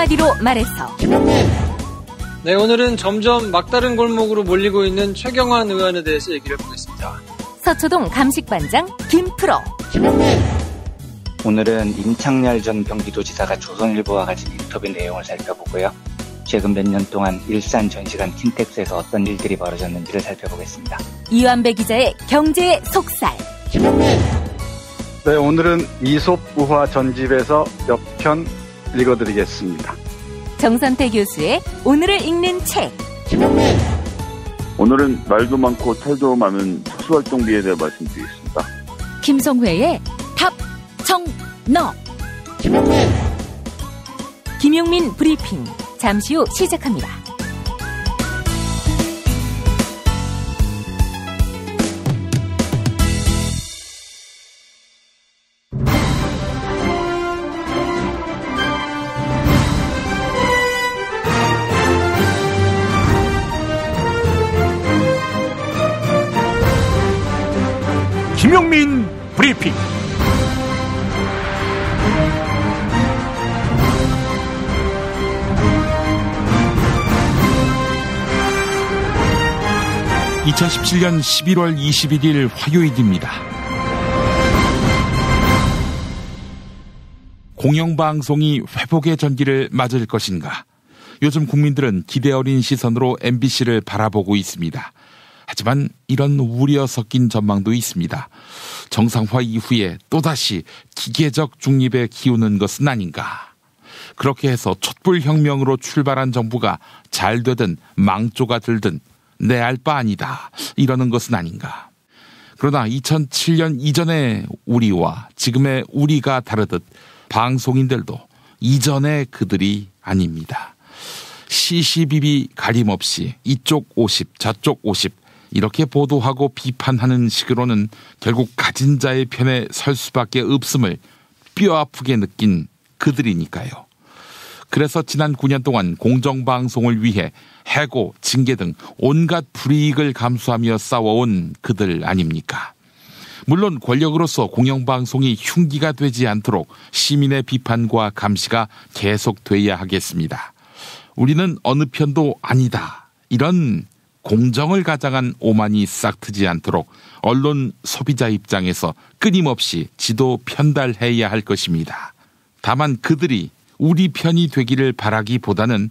한마디로 말해서 김용민. 네, 오늘은 점점 막다른 골목으로 몰리고 있는 최경환 의원에 대해서 얘기를 해보겠습니다. 서초동 감식반장 김프로. 김용민. 오늘은 임창열 전 경기도지사가 조선일보와 가진 인터뷰 내용을 살펴보고요. 최근 몇 년 동안 일산 전시관 킨텍스에서 어떤 일들이 벌어졌는지를 살펴보겠습니다. 이완배 기자의 경제의 속살. 김용민. 네, 오늘은 이솝 우화 전집에서 몇 편 읽어드리겠습니다. 정선태 교수의 오늘을 읽는 책. 김용민. 오늘은 말도 많고 탈도 많은 특수활동비에 대해 말씀드리겠습니다. 김성회의 답, 정, 너. 김용민. 김용민 브리핑. 잠시 후 시작합니다. 김용민 브리핑. (2017년 11월 21일) 화요일입니다. 공영방송이 회복의 전기를 맞을 것인가? 요즘 국민들은 기대 어린 시선으로 MBC를 바라보고 있습니다. 하지만 이런 우려 섞인 전망도 있습니다. 정상화 이후에 또다시 기계적 중립에 기우는 것은 아닌가. 그렇게 해서 촛불혁명으로 출발한 정부가 잘 되든 망조가 들든 내 알 바 아니다 이러는 것은 아닌가. 그러나 2007년 이전의 우리와 지금의 우리가 다르듯 방송인들도 이전의 그들이 아닙니다. 시시비비 가림없이 이쪽 50 저쪽 50 이렇게 보도하고 비판하는 식으로는 결국 가진 자의 편에 설 수밖에 없음을 뼈아프게 느낀 그들이니까요. 그래서 지난 9년 동안 공정방송을 위해 해고, 징계 등 온갖 불이익을 감수하며 싸워온 그들 아닙니까? 물론 권력으로서 공영방송이 흉기가 되지 않도록 시민의 비판과 감시가 계속돼야 하겠습니다. 우리는 어느 편도 아니다. 이런 공정을 가장한 오만이 싹트지 않도록 언론 소비자 입장에서 끊임없이 지도 편달해야 할 것입니다. 다만 그들이 우리 편이 되기를 바라기보다는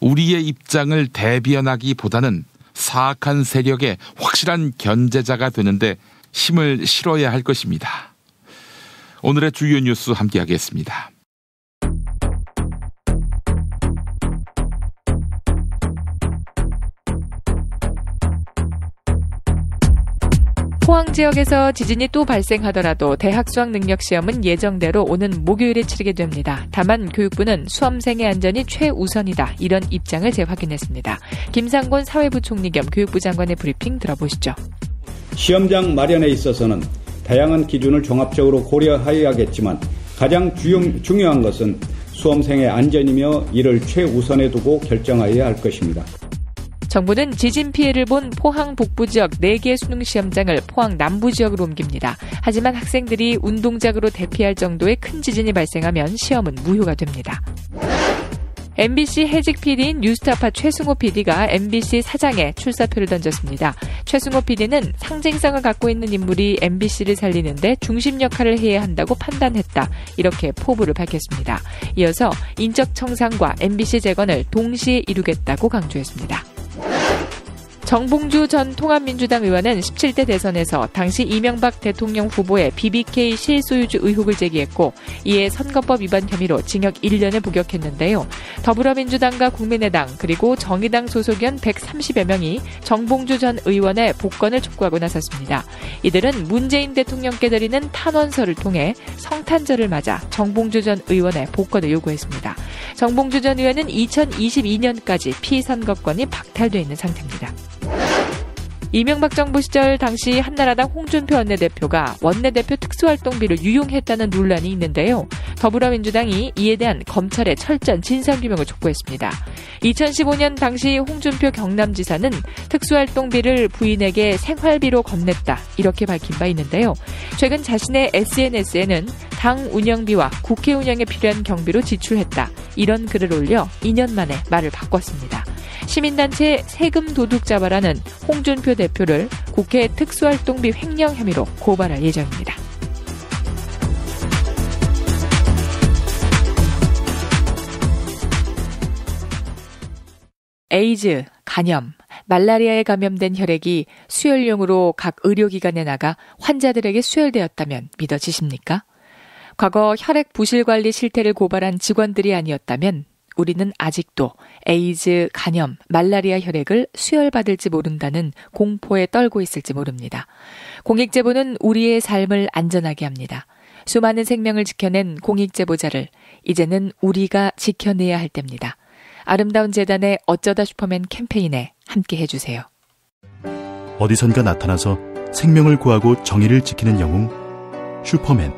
우리의 입장을 대변하기보다는 사악한 세력의 확실한 견제자가 되는데 힘을 실어야 할 것입니다. 오늘의 주요 뉴스 함께하겠습니다. 포항 지역에서 지진이 또 발생하더라도 대학 수학 능력 시험은 예정대로 오는 목요일에 치르게 됩니다. 다만 교육부는 수험생의 안전이 최우선이다. 이런 입장을 재확인했습니다. 김상곤 사회부총리 겸 교육부 장관의 브리핑 들어보시죠. 시험장 마련에 있어서는 다양한 기준을 종합적으로 고려해야겠지만 가장 중요한 것은 수험생의 안전이며 이를 최우선에 두고 결정해야 할 것입니다. 정부는 지진 피해를 본 포항 북부 지역 4개 수능 시험장을 포항 남부 지역으로 옮깁니다. 하지만 학생들이 운동장으로 대피할 정도의 큰 지진이 발생하면 시험은 무효가 됩니다. MBC 해직 PD인 뉴스타파 최승호 PD가 MBC 사장에 출사표를 던졌습니다. 최승호 PD는 상징성을 갖고 있는 인물이 MBC를 살리는데 중심 역할을 해야 한다고 판단했다. 이렇게 포부를 밝혔습니다. 이어서 인적 청산과 MBC 재건을 동시에 이루겠다고 강조했습니다. 정봉주 전 통합민주당 의원은 17대 대선에서 당시 이명박 대통령 후보의 BBK 실소유주 의혹을 제기했고 이에 선거법 위반 혐의로 징역 1년을 복역했는데요. 더불어민주당과 국민의당 그리고 정의당 소속위원 130여 명이 정봉주 전 의원의 복권을 촉구하고 나섰습니다. 이들은 문재인 대통령께 드리는 탄원서를 통해 성탄절을 맞아 정봉주 전 의원의 복권을 요구했습니다. 정봉주 전 의원은 2022년까지 피선거권이 박탈되어 있는 상태입니다. 이명박 정부 시절 당시 한나라당 홍준표 원내대표가 원내대표 특수활동비를 유용했다는 논란이 있는데요. 더불어민주당이 이에 대한 검찰의 철저한 진상규명을 촉구했습니다. 2015년 당시 홍준표 경남지사는 특수활동비를 부인에게 생활비로 건넸다 이렇게 밝힌 바 있는데요. 최근 자신의 SNS에는 당 운영비와 국회 운영에 필요한 경비로 지출했다 이런 글을 올려 2년 만에 말을 바꿨습니다. 시민단체 세금 도둑 잡아라는 홍준표 대표를 국회 특수활동비 횡령 혐의로 고발할 예정입니다. 에이즈, 간염, 말라리아에 감염된 혈액이 수혈용으로 각 의료기관에 나가 환자들에게 수혈되었다면 믿어지십니까? 과거 혈액 부실관리 실태를 고발한 직원들이 아니었다면 우리는 아직도 에이즈, 간염, 말라리아 혈액을 수혈받을지 모른다는 공포에 떨고 있을지 모릅니다. 공익제보는 우리의 삶을 안전하게 합니다. 수많은 생명을 지켜낸 공익제보자를 이제는 우리가 지켜내야 할 때입니다. 아름다운 재단의 어쩌다 슈퍼맨 캠페인에 함께 해주세요. 어디선가 나타나서 생명을 구하고 정의를 지키는 영웅 슈퍼맨.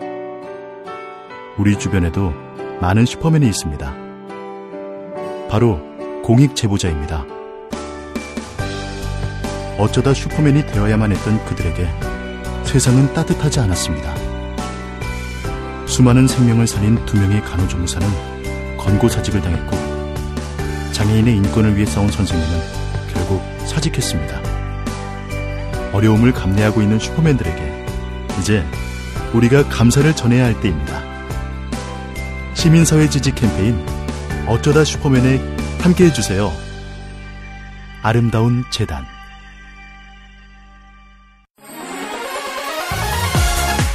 우리 주변에도 많은 슈퍼맨이 있습니다. 바로 공익제보자입니다. 어쩌다 슈퍼맨이 되어야만 했던 그들에게 세상은 따뜻하지 않았습니다. 수많은 생명을 살린 2명의 간호조무사는 권고사직을 당했고 장애인의 인권을 위해 싸운 선생님은 결국 사직했습니다. 어려움을 감내하고 있는 슈퍼맨들에게 이제 우리가 감사를 전해야 할 때입니다. 시민사회 지지 캠페인 어쩌다 슈퍼맨에 함께해 주세요. 아름다운 재단.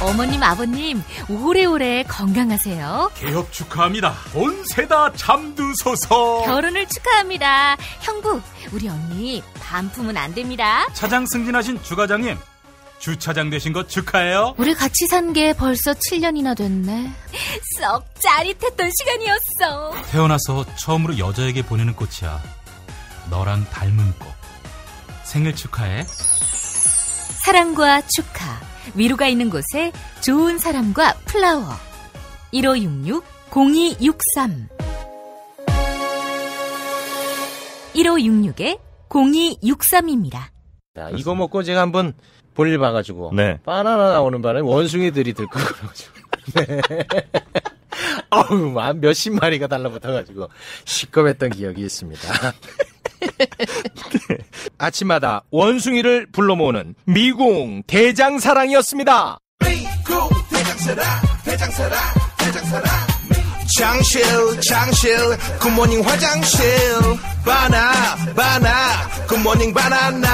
어머님, 아버님, 오래오래 건강하세요. 개업 축하합니다. 본세다 잠드소서. 결혼을 축하합니다. 형부, 우리 언니 반품은 안 됩니다. 차장 승진하신 주과장님, 주차장 되신 거 축하해요. 우리 같이 산 게 벌써 7년이나 됐네. 썩 짜릿했던 시간이었어. 태어나서 처음으로 여자에게 보내는 꽃이야. 너랑 닮은 꽃. 생일 축하해. 사랑과 축하. 위로가 있는 곳에 좋은 사람과 플라워. 1566-0263 1566-0263입니다. 이거 먹고 제가 한번 볼일 봐가지고 바나나 나오는 바람에 원숭이들이 들고그래가지고 어우, 몇십 마리가 달라붙어가지고 시끄럽했던 기억이 있습니다. 아침마다 원숭이를 불러 모으는 미궁 대장사랑이었습니다. 미궁 대장사랑 장실 굿모닝 화장실 바나 굿모닝 바나나.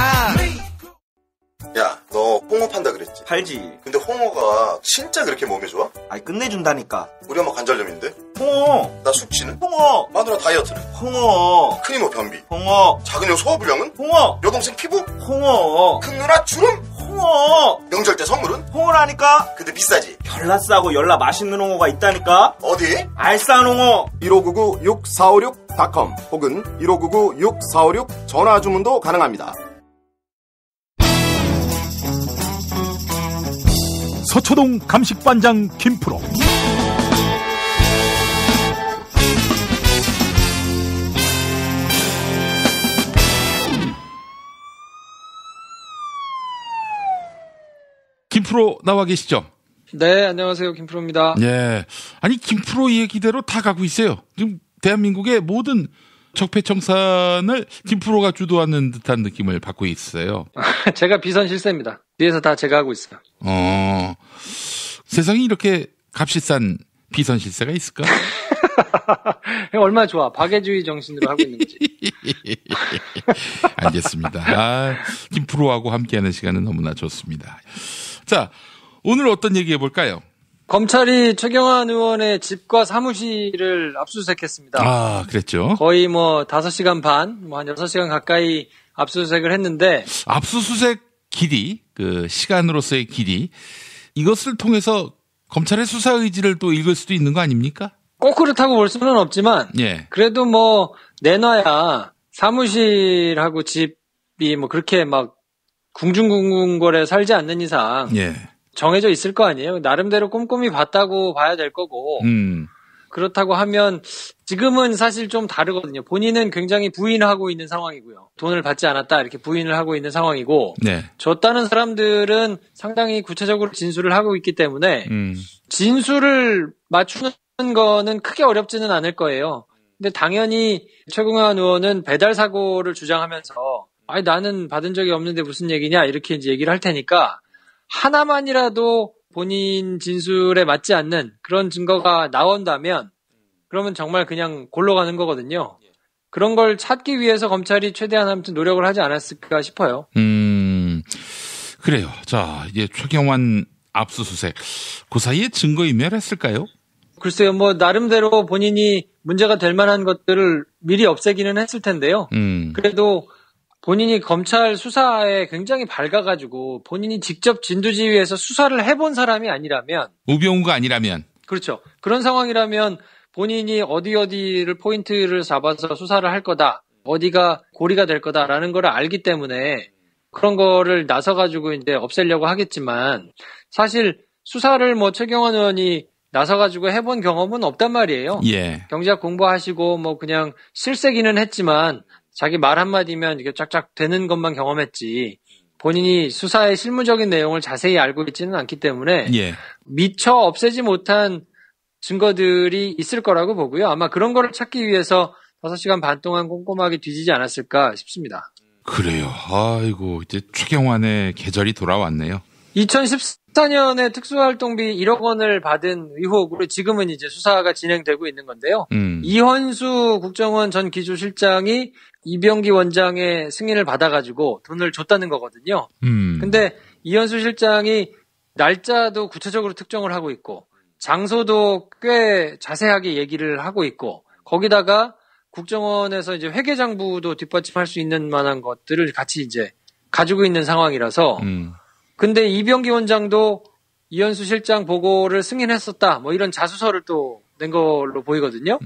야, 너 홍어 판다 그랬지? 팔지. 근데 홍어가 진짜 그렇게 몸에 좋아? 아니, 끝내준다니까. 우리 엄마 관절염인데? 홍어. 나 숙취는? 홍어. 마누라 다이어트는? 홍어. 큰 이모 변비? 홍어. 작은 형 소화불량은? 홍어. 여동생 피부? 홍어. 큰 누나 주름? 홍어. 명절 때 선물은? 홍어라니까. 근데 비싸지? 별나 싸고 열나 맛있는 홍어가 있다니까. 어디? 알싸한 홍어. 1599-6456.com 혹은 1599-6456 전화 주문도 가능합니다. 서초동 감식반장 김프로. 김프로 나와 계시죠? 네, 안녕하세요. 김프로입니다. 예. 아니, 김프로 얘기대로 다 가고 있어요. 지금 대한민국의 모든 적폐청산을 김프로가 주도하는 듯한 느낌을 받고 있어요. 제가 비선실세입니다. 뒤에서 다 제가 하고 있어요. 세상에 이렇게 값이 싼 비선실세가 있을까? 얼마나 좋아. 박애주의 정신으로 하고 있는 거지. 알겠습니다. 김프로하고 함께하는 시간은 너무나 좋습니다. 자, 오늘 어떤 얘기 해볼까요? 검찰이 최경환 의원의 집과 사무실을 압수수색했습니다. 아, 그랬죠. 거의 5시간 반, 한 6시간 가까이 압수수색을 했는데. 압수수색 길이, 그 시간으로서의 길이, 이것을 통해서 검찰의 수사 의지를 또 읽을 수도 있는 거 아닙니까? 꼭 그렇다고 볼 수는 없지만, 예. 그래도 내놔야 사무실하고 집이 그렇게 궁중궁궐에 살지 않는 이상. 예. 정해져 있을 거 아니에요. 나름대로 꼼꼼히 봤다고 봐야 될 거고. 그렇다고 하면 지금은 사실 좀 다르거든요. 본인은 굉장히 부인하고 있는 상황이고요. 돈을 받지 않았다 이렇게 부인을 하고 있는 상황이고. 네. 줬다는 사람들은 상당히 구체적으로 진술을 하고 있기 때문에 진술을 맞추는 거는 크게 어렵지는 않을 거예요. 근데 당연히 최경환 의원은 배달 사고를 주장하면서 아니 나는 받은 적이 없는데 무슨 얘기냐 이렇게 이제 얘기를 할 테니까 하나만이라도 본인 진술에 맞지 않는 그런 증거가 나온다면 그러면 정말 그냥 골로 가는 거거든요. 그런 걸 찾기 위해서 검찰이 최대한 아무튼 노력을 하지 않았을까 싶어요. 그래요. 자, 이제 최경환 압수수색. 그 사이에 증거인멸했을까요? 글쎄요, 뭐 나름대로 본인이 문제가 될 만한 것들을 미리 없애기는 했을 텐데요. 그래도 본인이 검찰 수사에 굉장히 밝아가지고 본인이 직접 진두지휘해서 수사를 해본 사람이 아니라면 우병우가 아니라면 그렇죠. 그런 상황이라면 본인이 어디를 포인트를 잡아서 수사를 할 거다. 어디가 고리가 될 거다라는 걸 알기 때문에 그런 거를 나서가지고 이제 없애려고 하겠지만 사실 수사를 뭐 최경환 의원이 나서가지고 해본 경험은 없단 말이에요. 예. 경제학 공부하시고 뭐 그냥 실세기는 했지만 자기 말 한마디면 이게 쫙쫙 되는 것만 경험했지 본인이 수사의 실무적인 내용을 자세히 알고 있지는 않기 때문에 예. 미처 없애지 못한 증거들이 있을 거라고 보고요. 아마 그런 거를 찾기 위해서 5시간 반 동안 꼼꼼하게 뒤지지 않았을까 싶습니다. 그래요. 아이고 이제 최경환의 계절이 돌아왔네요. 2014년에 특수활동비 1억 원을 받은 의혹으로 지금은 이제 수사가 진행되고 있는 건데요. 이현수 국정원 전 기조실장이 이병기 원장의 승인을 받아가지고 돈을 줬다는 거거든요. 근데 이현수 실장이 날짜도 구체적으로 특정을 하고 있고 장소도 꽤 자세하게 얘기를 하고 있고 거기다가 국정원에서 이제 회계장부도 뒷받침할 수 있는 만한 것들을 같이 이제 가지고 있는 상황이라서 근데 이병기 원장도 이현수 실장 보고를 승인했었다. 뭐 이런 자수서를 또 낸 걸로 보이거든요.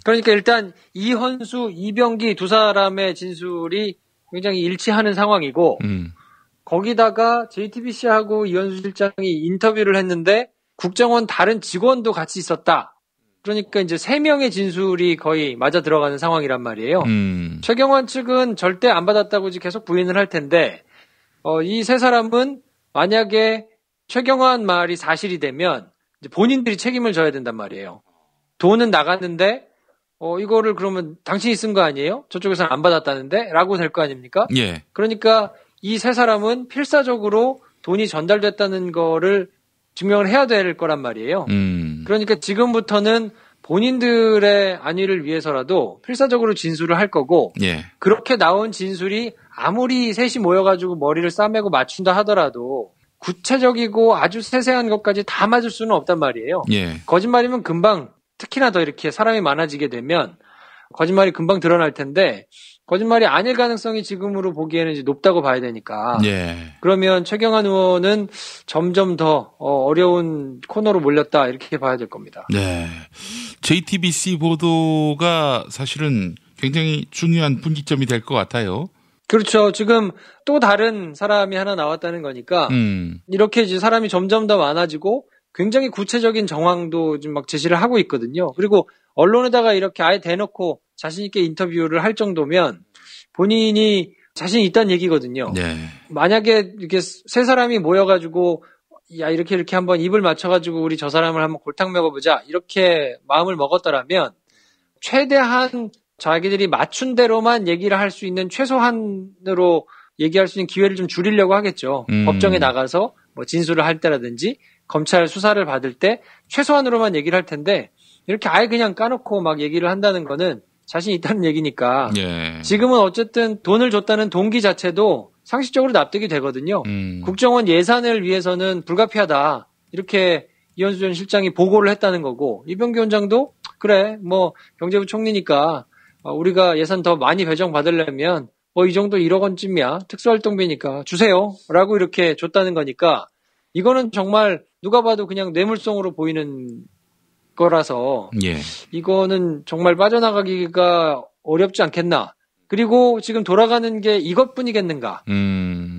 그러니까 일단 이현수, 이병기 두 사람의 진술이 굉장히 일치하는 상황이고 거기다가 JTBC하고 이현수 실장이 인터뷰를 했는데 국정원 다른 직원도 같이 있었다. 그러니까 이제 3명의 진술이 거의 맞아 들어가는 상황이란 말이에요. 최경환 측은 절대 안 받았다고 계속 부인을 할 텐데 이 세 사람은 만약에 최경환 말이 사실이 되면 이제 본인들이 책임을 져야 된단 말이에요. 돈은 나갔는데 이거를 그러면 당신이 쓴 거 아니에요? 저쪽에서는 안 받았다는데? 라고 될 거 아닙니까? 예. 그러니까 이 세 사람은 필사적으로 돈이 전달됐다는 거를 증명을 해야 될 거란 말이에요. 그러니까 지금부터는 본인들의 안위를 위해서라도 필사적으로 진술을 할 거고 예. 그렇게 나온 진술이 아무리 셋이 모여가지고 머리를 싸매고 맞춘다 하더라도 구체적이고 아주 세세한 것까지 다 맞을 수는 없단 말이에요. 예. 거짓말이면 금방 특히나 더 이렇게 사람이 많아지게 되면 거짓말이 금방 드러날 텐데 거짓말이 아닐 가능성이 지금으로 보기에는 이제 높다고 봐야 되니까. 예. 그러면 최경환 의원은 점점 더 어려운 코너로 몰렸다 이렇게 봐야 될 겁니다. 네. JTBC 보도가 사실은 굉장히 중요한 분기점이 될 것 같아요. 그렇죠. 지금 또 다른 사람이 하나 나왔다는 거니까 이렇게 이제 사람이 점점 더 많아지고 굉장히 구체적인 정황도 지금 막 제시를 하고 있거든요. 그리고 언론에다가 이렇게 아예 대놓고 자신 있게 인터뷰를 할 정도면 본인이 자신이 있다는 얘기거든요. 네. 만약에 이렇게 세 사람이 모여가지고 야 이렇게 한번 입을 맞춰가지고 우리 저 사람을 한번 골탕 먹어보자 이렇게 마음을 먹었더라면 최대한 자기들이 맞춘 대로만 얘기를 할 수 있는 최소한으로 얘기할 수 있는 기회를 좀 줄이려고 하겠죠. 법정에 나가서 뭐 진술을 할 때라든지 검찰 수사를 받을 때 최소한으로만 얘기를 할 텐데 이렇게 아예 그냥 까놓고 막 얘기를 한다는 거는 자신이 있다는 얘기니까 예. 지금은 어쨌든 돈을 줬다는 동기 자체도 상식적으로 납득이 되거든요. 국정원 예산을 위해서는 불가피하다. 이렇게 이현수 전 실장이 보고를 했다는 거고 이병기 원장도 그래 뭐 경제부 총리니까 우리가 예산 더 많이 배정 받으려면 뭐 이 정도 1억 원쯤이야. 특수활동비니까 주세요. 라고 이렇게 줬다는 거니까 이거는 정말 누가 봐도 그냥 뇌물성으로 보이는 거라서 예. 이거는 정말 빠져나가기가 어렵지 않겠나. 그리고 지금 돌아가는 게 이것뿐이겠는가.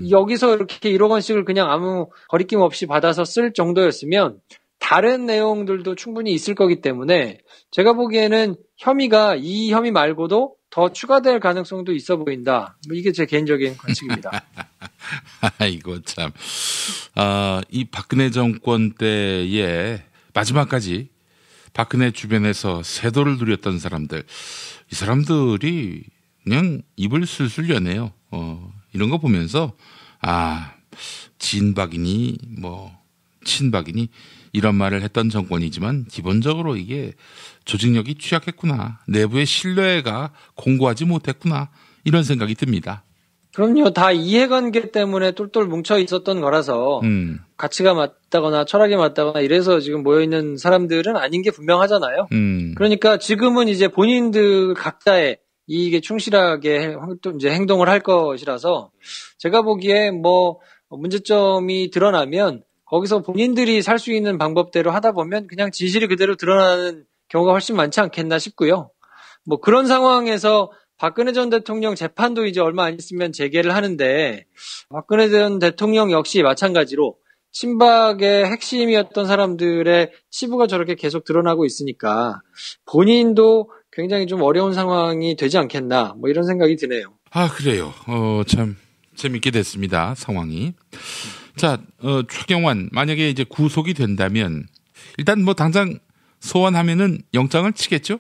여기서 이렇게 1억 원씩을 그냥 아무 거리낌 없이 받아서 쓸 정도였으면 다른 내용들도 충분히 있을 거기 때문에 제가 보기에는 혐의가 이 혐의 말고도 더 추가될 가능성도 있어 보인다. 뭐 이게 제 개인적인 관측입니다. 아이고 참. 이 박근혜 정권 때에 마지막까지 박근혜 주변에서 세도를 누렸던 사람들, 이 사람들이 그냥 입을 술술 여네요. 이런 거 보면서 진박이니 친박이니 이런 말을 했던 정권이지만 기본적으로 이게 조직력이 취약했구나. 내부의 신뢰가 공고하지 못했구나. 이런 생각이 듭니다. 그럼요. 다 이해관계 때문에 똘똘 뭉쳐 있었던 거라서 가치가 맞다거나 철학이 맞다거나 이래서 지금 모여있는 사람들은 아닌 게 분명하잖아요. 그러니까 지금은 이제 본인들 각자의 이익에 충실하게 이제 행동을 할 것이라서 제가 보기에 문제점이 드러나면 거기서 본인들이 살 수 있는 방법대로 하다 보면 그냥 진실이 그대로 드러나는 경우가 훨씬 많지 않겠나 싶고요. 그런 상황에서 박근혜 전 대통령 재판도 이제 얼마 안 있으면 재개를 하는데 박근혜 전 대통령 역시 마찬가지로 친박의 핵심이었던 사람들의 치부가 저렇게 계속 드러나고 있으니까 본인도 굉장히 좀 어려운 상황이 되지 않겠나 이런 생각이 드네요. 그래요. 참 재밌게 됐습니다. 상황이. 자, 최경환 만약에 이제 구속이 된다면 일단 당장 소환하면은 영장을 치겠죠?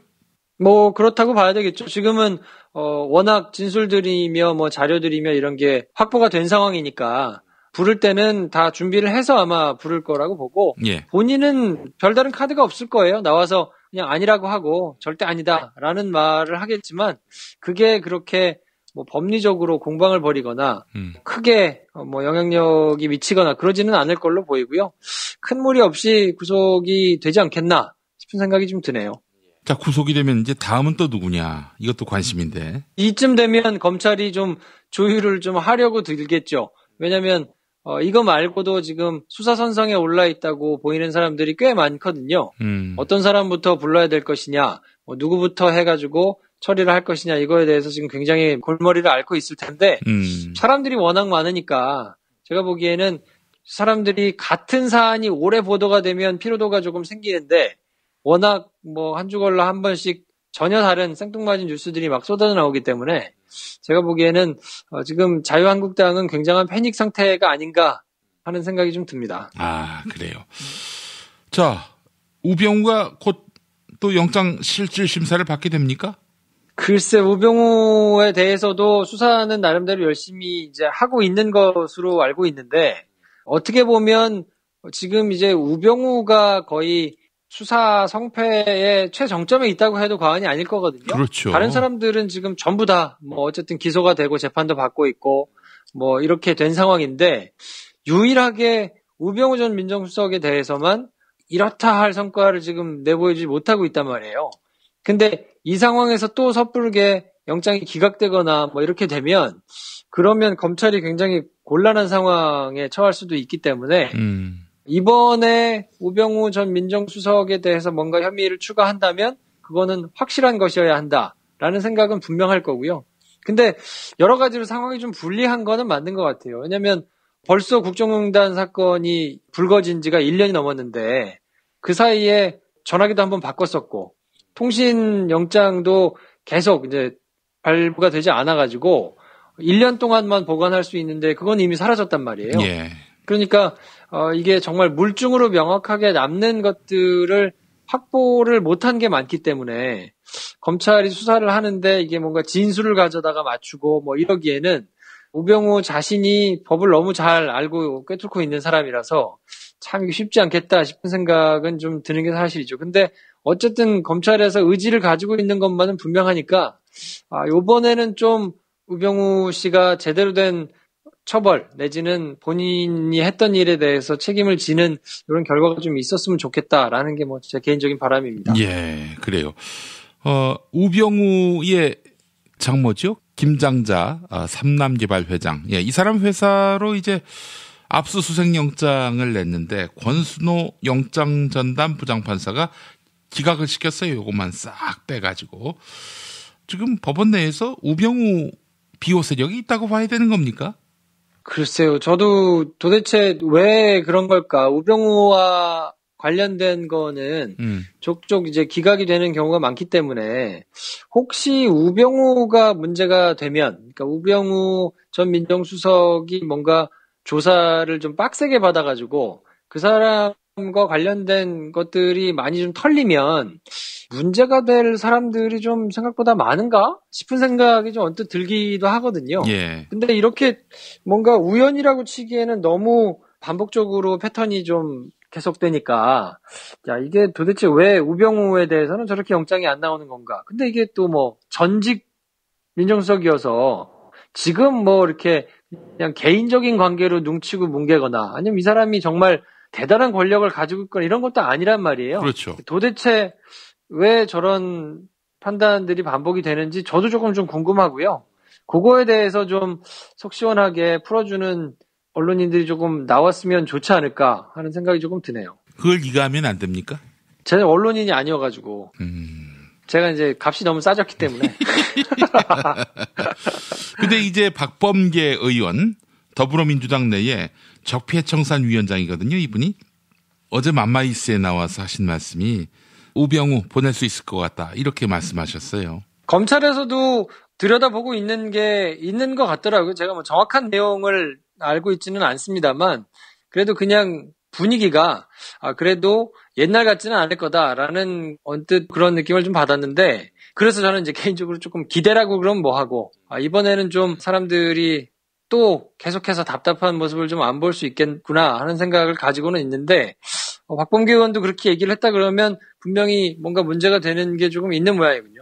그렇다고 봐야 되겠죠. 지금은 워낙 진술들이며 자료들이며 이런 게 확보가 된 상황이니까 부를 때는 다 준비를 해서 아마 부를 거라고 보고 본인은 별다른 카드가 없을 거예요. 나와서 그냥 아니라고 하고 절대 아니다라는 말을 하겠지만 그게 그렇게 법리적으로 공방을 벌이거나 크게 영향력이 미치거나 그러지는 않을 걸로 보이고요. 큰 무리 없이 구속이 되지 않겠나 싶은 생각이 좀 드네요. 자, 구속이 되면 이제 다음은 또 누구냐? 이것도 관심인데. 이쯤 되면 검찰이 좀 조율을 좀 하려고 들겠죠. 왜냐면 이거 말고도 지금 수사 선상에 올라 있다고 보이는 사람들이 꽤 많거든요. 어떤 사람부터 불러야 될 것이냐, 누구부터 해가지고 처리를 할 것이냐 이거에 대해서 지금 굉장히 골머리를 앓고 있을 텐데 사람들이 워낙 많으니까 제가 보기에는 사람들이 같은 사안이 오래 보도가 되면 피로도가 조금 생기는데 워낙 한 주걸로 한 번씩 전혀 다른 생뚱맞은 뉴스들이 막 쏟아져 나오기 때문에 제가 보기에는 지금 자유한국당은 굉장한 패닉 상태가 아닌가 하는 생각이 좀 듭니다. 그래요. 자, 우병우가 곧 또 영장 실질 심사를 받게 됩니까? 글쎄, 우병우에 대해서도 수사는 나름대로 열심히 이제 하고 있는 것으로 알고 있는데 어떻게 보면 지금 이제 우병우가 거의 수사 성패의 최정점에 있다고 해도 과언이 아닐 거거든요. 그렇죠. 다른 사람들은 지금 전부 다 어쨌든 기소가 되고 재판도 받고 있고 이렇게 된 상황인데 유일하게 우병우 전 민정수석에 대해서만 이렇다 할 성과를 지금 내보이지 못하고 있단 말이에요. 근데 이 상황에서 또 섣부르게 영장이 기각되거나 이렇게 되면 그러면 검찰이 굉장히 곤란한 상황에 처할 수도 있기 때문에 이번에 우병우 전 민정수석에 대해서 뭔가 혐의를 추가한다면 그거는 확실한 것이어야 한다라는 생각은 분명할 거고요. 근데 여러 가지로 상황이 좀 불리한 거는 맞는 것 같아요. 왜냐하면 벌써 국정농단 사건이 불거진 지가 1년이 넘었는데 그 사이에 전화기도 한번 바꿨었고 통신 영장도 계속 이제 발부가 되지 않아가지고 1년 동안만 보관할 수 있는데 그건 이미 사라졌단 말이에요. 그러니까 이게 정말 물증으로 명확하게 남는 것들을 확보를 못한 게 많기 때문에 검찰이 수사를 하는데 이게 뭔가 진술을 가져다가 맞추고 이러기에는 우병우 자신이 법을 너무 잘 알고 꿰뚫고 있는 사람이라서 참 쉽지 않겠다 싶은 생각은 좀 드는 게 사실이죠. 근데 어쨌든 검찰에서 의지를 가지고 있는 것만은 분명하니까 이번에는 좀 우병우 씨가 제대로 된 처벌 내지는 본인이 했던 일에 대해서 책임을 지는 이런 결과가 좀 있었으면 좋겠다라는 게 제 개인적인 바람입니다. 그래요. 우병우의 장모죠? 김장자 삼남개발회장. 이 사람 회사로 이제 압수수색 영장을 냈는데 권순호 영장전담 부장판사가 기각을 시켰어요. 요것만 싹 빼가지고. 지금 법원 내에서 우병우 비호 세력이 있다고 봐야 되는 겁니까? 글쎄요. 저도 도대체 왜 그런 걸까? 우병우와 관련된 거는 족족 이제 기각이 되는 경우가 많기 때문에 혹시 우병우가 문제가 되면, 그러니까 우병우 전 민정수석이 뭔가 조사를 좀 빡세게 받아가지고 그 사람이 과 관련된 것들이 많이 좀 털리면 문제가 될 사람들이 좀 생각보다 많은가 싶은 생각이 좀 언뜻 들기도 하거든요. 예. 근데 이렇게 뭔가 우연이라고 치기에는 너무 반복적으로 패턴이 좀 계속되니까 야 이게 도대체 왜 우병우에 대해서는 저렇게 영장이 안 나오는 건가. 근데 이게 또 뭐 전직 민정수석이어서 지금 뭐 이렇게 그냥 개인적인 관계로 눈치고 뭉개거나 아니면 이 사람이 정말 대단한 권력을 가지고 있거나 이런 것도 아니란 말이에요. 그렇죠. 도대체 왜 저런 판단들이 반복이 되는지 저도 조금 좀 궁금하고요. 그거에 대해서 좀 속 시원하게 풀어주는 언론인들이 조금 나왔으면 좋지 않을까 하는 생각이 조금 드네요. 그걸 네가 하면 안 됩니까? 저는 언론인이 아니어가지고 제가 이제 값이 너무 싸졌기 때문에. 근데 이제 박범계 의원 더불어민주당 내에 적폐청산위원장이거든요. 이분이 어제 맘마이스에 나와서 하신 말씀이 우병우 보낼 수 있을 것 같다 이렇게 말씀하셨어요. 검찰에서도 들여다보고 있는 게 있는 것 같더라고요. 제가 뭐 정확한 내용을 알고 있지는 않습니다만 그래도 그냥 분위기가 그래도 옛날 같지는 않을 거다라는 언뜻 그런 느낌을 좀 받았는데 그래서 저는 이제 개인적으로 조금 기대라고 그러면 뭐하고 이번에는 좀 사람들이 또 계속해서 답답한 모습을 좀 안 볼 수 있겠구나 하는 생각을 가지고는 있는데 박범계 의원도 그렇게 얘기를 했다 그러면 분명히 뭔가 문제가 되는 게 조금 있는 모양이군요.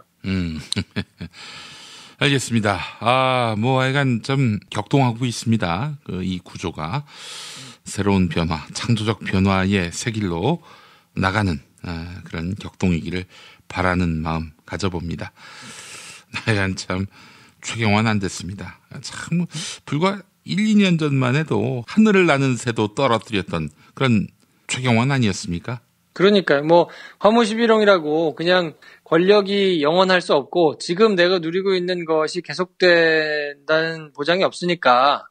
알겠습니다. 뭐 하여간 좀 격동하고 있습니다. 이 구조가 새로운 변화, 창조적 변화의 새 길로 나가는 그런 격동이기를 바라는 마음 가져봅니다. 하여간 참 최경환 안 됐습니다. 참 불과 1, 2년 전만 해도 하늘을 나는 새도 떨어뜨렸던 그런 최경환 아니었습니까? 그러니까요. 뭐 화무 11홍이라고 그냥 권력이 영원할 수 없고 지금 내가 누리고 있는 것이 계속된다는 보장이 없으니까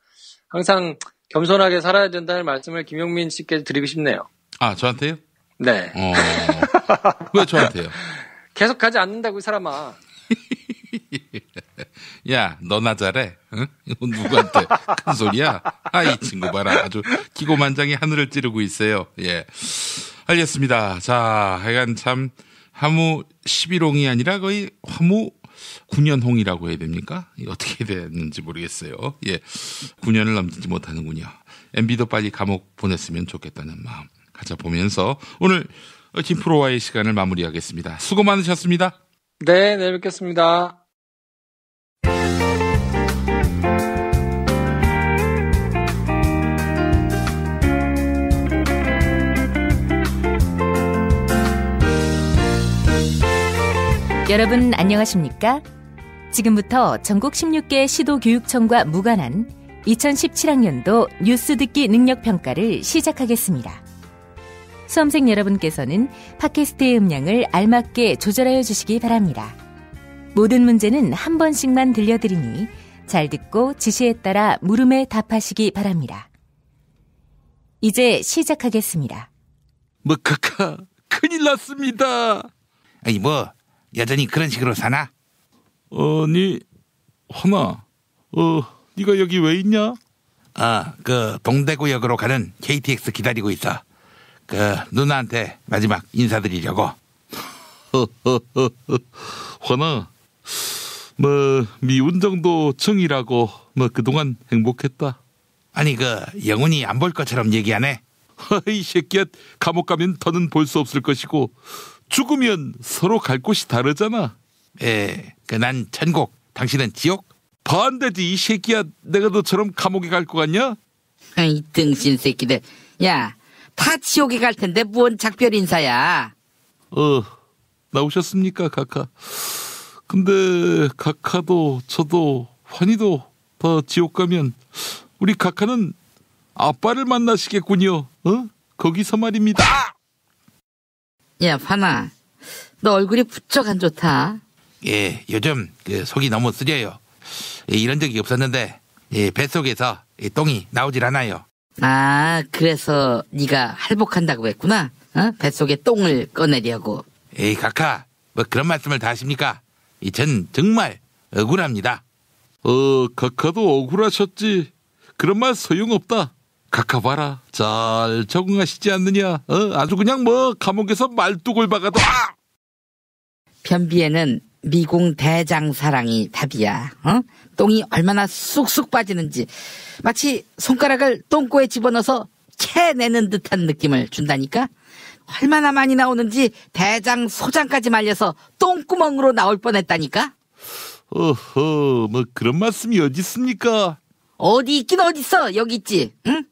항상 겸손하게 살아야 된다는 말씀을 김용민 씨께 드리고 싶네요. 저한테요? 네. 왜 저한테요? 계속 가지 않는다고 이 사람아. 야, 너나 잘해. 응? 누구한테 큰 소리야? 이 친구 봐라. 아주 기고만장이 하늘을 찌르고 있어요. 예. 알겠습니다. 자, 하여간 참 화무 11홍이 아니라 거의 화무 9년홍이라고 해야 됩니까? 어떻게 됐는지 모르겠어요. 예. 9년을 넘지 못하는군요. MB도 빨리 감옥 보냈으면 좋겠다는 마음 가져보면서 오늘 김프로와의 시간을 마무리하겠습니다. 수고 많으셨습니다. 네, 내일 뵙겠습니다. 여러분 안녕하십니까? 지금부터 전국 16개 시도교육청과 무관한 2017학년도 뉴스 듣기 능력평가를 시작하겠습니다. 수험생 여러분께서는 팟캐스트의 음량을 알맞게 조절하여 주시기 바랍니다. 모든 문제는 한 번씩만 들려드리니 잘 듣고 지시에 따라 물음에 답하시기 바랍니다. 이제 시작하겠습니다. 카카 큰일 났습니다. 아니 여전히 그런 식으로 사나? 아니 화나 네가 여기 왜 있냐? 동대구역으로 가는 KTX 기다리고 있어. 누나한테 마지막 인사드리려고. 화나 미운 정도 정이라고 그동안 행복했다. 아니 영훈이 안 볼 것처럼 얘기하네. 이 새끼야, 감옥 가면 더는 볼 수 없을 것이고 죽으면 서로 갈 곳이 다르잖아. 난 천국, 당신은 지옥? 반대지 이 새끼야. 내가 너처럼 감옥에 갈 것 같냐? 이 등신 새끼들. 야, 다 지옥에 갈 텐데 뭔 작별 인사야. 나오셨습니까 카카? 근데 카카도 저도 환희도 더 지옥 가면 우리 카카는 아빠를 만나시겠군요. 거기서 말입니다. 야, 환아, 너 얼굴이 부쩍 안 좋다. 요즘 속이 너무 쓰려요. 이런 적이 없었는데 뱃속에서 똥이 나오질 않아요. 그래서 네가 할복한다고 했구나. 뱃속에 똥을 꺼내려고. 카카, 그런 말씀을 다 하십니까? 전 정말 억울합니다. 카카도 억울하셨지. 그런 말 소용없다. 각하봐라. 잘 적응하시지 않느냐. 아주 그냥 감옥에서 말뚝을 박아도 변비에는 미궁 대장사랑이 답이야. 똥이 얼마나 쑥쑥 빠지는지 마치 손가락을 똥꼬에 집어넣어서 캐내는 듯한 느낌을 준다니까. 얼마나 많이 나오는지 대장 소장까지 말려서 똥구멍으로 나올 뻔했다니까. 그런 말씀이 어디 있습니까? 어디 있긴 어딨어. 여기 있지. 응?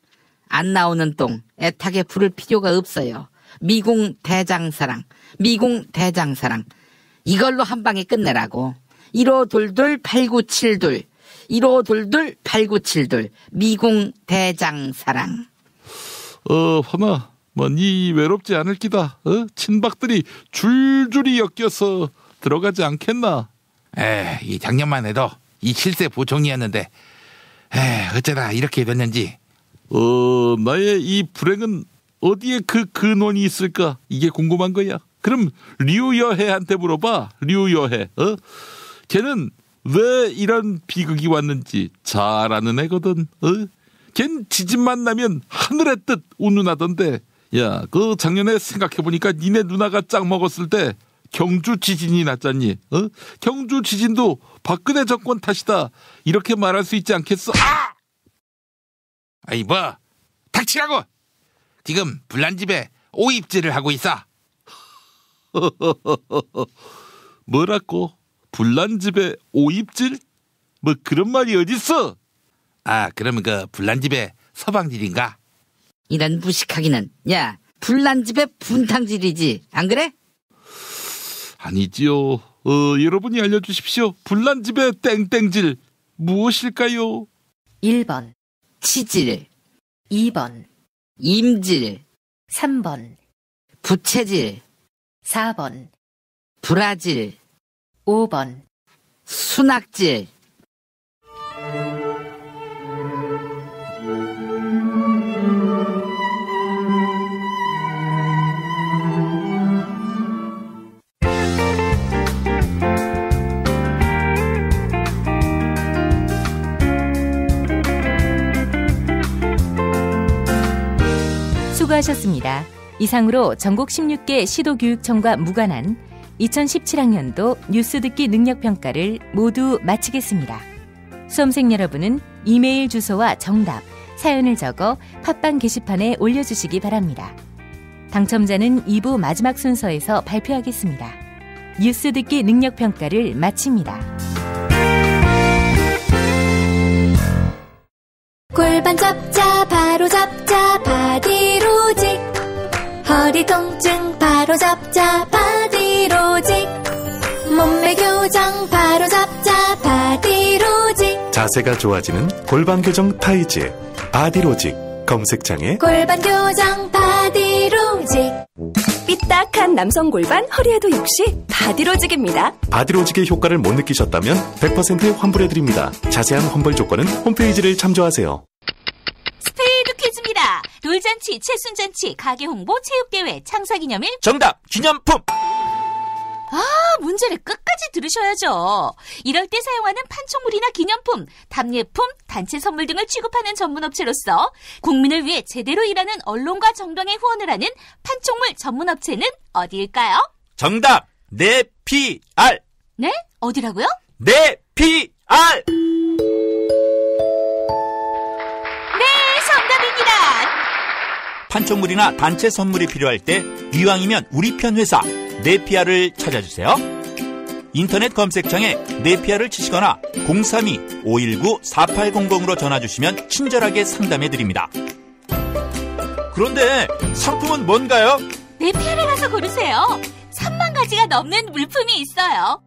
안 나오는 똥 애타게 부를 필요가 없어요. 미궁 대장사랑, 미궁 대장사랑. 이걸로 한 방에 끝내라고. 1522-8972 1522-8972 미궁 대장사랑. 화나 니 외롭지 않을 기다. 친박들이 줄줄이 엮여서 들어가지 않겠나. 이 작년만 해도 이 7세 부총리였는데 어쩌다 이렇게 됐는지. 나의 이 불행은 어디에 그 근원이 있을까? 이게 궁금한 거야. 그럼 류여해한테 물어봐. 류여해. 걔는 왜 이런 비극이 왔는지 잘 아는 애거든. 걘 지진만 나면 하늘의 뜻 운운하던데. 야, 작년에 생각해보니까 니네 누나가 짝 먹었을 때 경주 지진이 났잖니. 경주 지진도 박근혜 정권 탓이다. 이렇게 말할 수 있지 않겠어? 아이 닥치라고. 지금 불난집에 오입질을 하고 있어. 뭐라고? 불난집에 오입질? 그런 말이 어딨어? 그러면 불난집에 서방질인가? 이런 무식하기는. 야, 불난집에 분탕질이지, 안 그래? 아니지요. 여러분이 알려주십시오. 불난집에 땡땡질 무엇일까요? 1번 치질, 2번 임질, 3번 부채질, 4번 불화질, 5번 순학질. 수고하셨습니다. 이상으로 전국 16개 시도교육청과 무관한 2017학년도 뉴스 듣기 능력평가를 모두 마치겠습니다. 수험생 여러분은 이메일 주소와 정답, 사연을 적어 팟빵 게시판에 올려주시기 바랍니다. 당첨자는 2부 마지막 순서에서 발표하겠습니다. 뉴스 듣기 능력평가를 마칩니다. 골반 잡자 바로 잡자 바디로직, 허리 통증 바로 잡자 바디로직, 몸매 교정 바로 잡자 바디로직, 자세가 좋아지는 골반 교정 타이즈 바디로직. 검색창에 골반 교정 바디로직. 삐딱한 남성 골반 허리에도 역시 바디로직입니다. 바디로직의 효과를 못 느끼셨다면 100% 환불해드립니다. 자세한 환불 조건은 홈페이지를 참조하세요. 스페이드 퀴즈입니다. 돌잔치, 칠순잔치, 가게 홍보, 체육대회, 창사기념일. 정답! 기념품! 문제를 끝까지 들으셔야죠. 이럴 때 사용하는 판촉물이나 기념품, 답례품, 단체 선물 등을 취급하는 전문업체로서 국민을 위해 제대로 일하는 언론과 정당의 후원을 하는 판촉물 전문업체는 어디일까요? 정답! 네피알! 네? 어디라고요? 네피알! 네, 정답입니다. 판촉물이나 단체 선물이 필요할 때 이왕이면 우리 편 회사 네피아를 찾아주세요. 인터넷 검색창에 네피아를 치시거나 032-519-4800으로 전화주시면 친절하게 상담해드립니다. 그런데 상품은 뭔가요? 네피아를 가서 고르세요. 3만 가지가 넘는 물품이 있어요.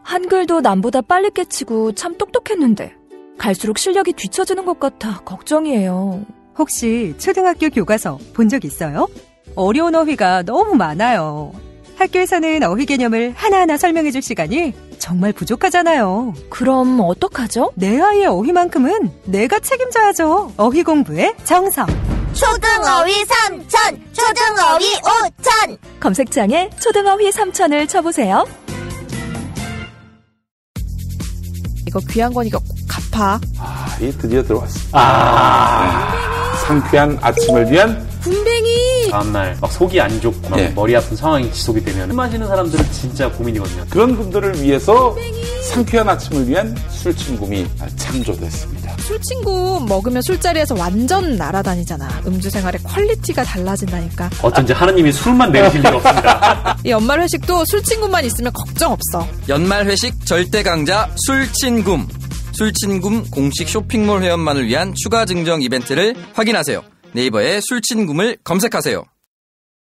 한글도 남보다 빨리 깨치고 참 똑똑했는데 갈수록 실력이 뒤처지는 것 같아 걱정이에요. 혹시 초등학교 교과서 본 적 있어요? 어려운 어휘가 너무 많아요. 학교에서는 어휘 개념을 하나하나 설명해줄 시간이 정말 부족하잖아요. 그럼 어떡하죠? 내 아이의 어휘만큼은 내가 책임져야죠. 어휘 공부의 정성. 초등어휘 3000, 초등어휘 5000. 검색창에 초등어휘 3000을 쳐보세요. 이거 귀한 거니까 꼭 갚아. 이 드디어 들어왔어. 상쾌한 아침을 위한 군뱅이. 다음날 막 속이 안 좋고 막 머리 아픈 상황이 지속이 되면 술 마시는 사람들은 진짜 고민이거든요. 그런 분들을 위해서 상쾌한 아침을 위한 술친굼이 창조됐습니다. 술친굼 먹으면 술자리에서 완전 날아다니잖아. 음주 생활의 퀄리티가 달라진다니까. 어쩐지 하느님이 술만 내리실 일 없습니다. 이 연말 회식도 술친굼만 있으면 걱정 없어. 연말 회식 절대 강자 술친굼. 술친굼 공식 쇼핑몰 회원만을 위한 추가 증정 이벤트를 확인하세요. 네이버에 술친굼을 검색하세요.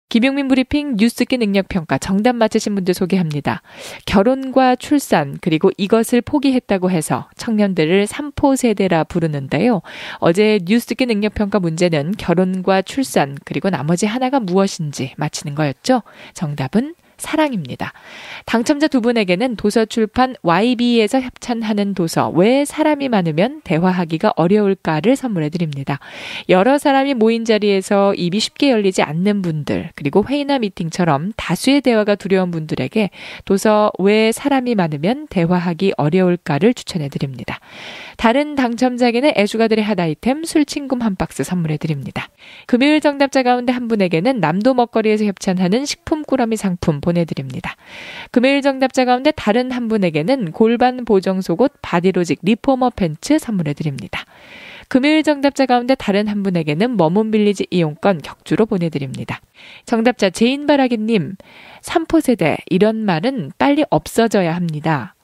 김용민 브리핑 뉴스기 능력평가 정답 맞히신 분들 소개합니다. 결혼과 출산 그리고 이것을 포기했다고 해서 청년들을 삼포세대라 부르는데요. 어제 뉴스기 능력평가 문제는 결혼과 출산 그리고 나머지 하나가 무엇인지 맞히는 거였죠. 정답은 사랑입니다. 당첨자 두 분에게는 도서출판 YB에서 협찬하는 도서 왜 사람이 많으면 대화하기가 어려울까를 선물해드립니다. 여러 사람이 모인 자리에서 입이 쉽게 열리지 않는 분들 그리고 회의나 미팅처럼 다수의 대화가 두려운 분들에게 도서 왜 사람이 많으면 대화하기 어려울까를 추천해드립니다. 다른 당첨자에게는 애주가들의 핫 아이템 술친굼 한 박스 선물해드립니다. 금요일 정답자 가운데 한 분에게는 남도 먹거리에서 협찬하는 식품 꾸러미 상품 보내드립니다. 금요일 정답자 가운데 다른 한 분에게는 골반 보정 속옷 바디로직 리포머 팬츠 선물해드립니다. 금요일 정답자 가운데 다른 한 분에게는 머문빌리지 이용권 격주로 보내드립니다. 정답자 제인바라기님, 삼포세대 이런 말은 빨리 없어져야 합니다.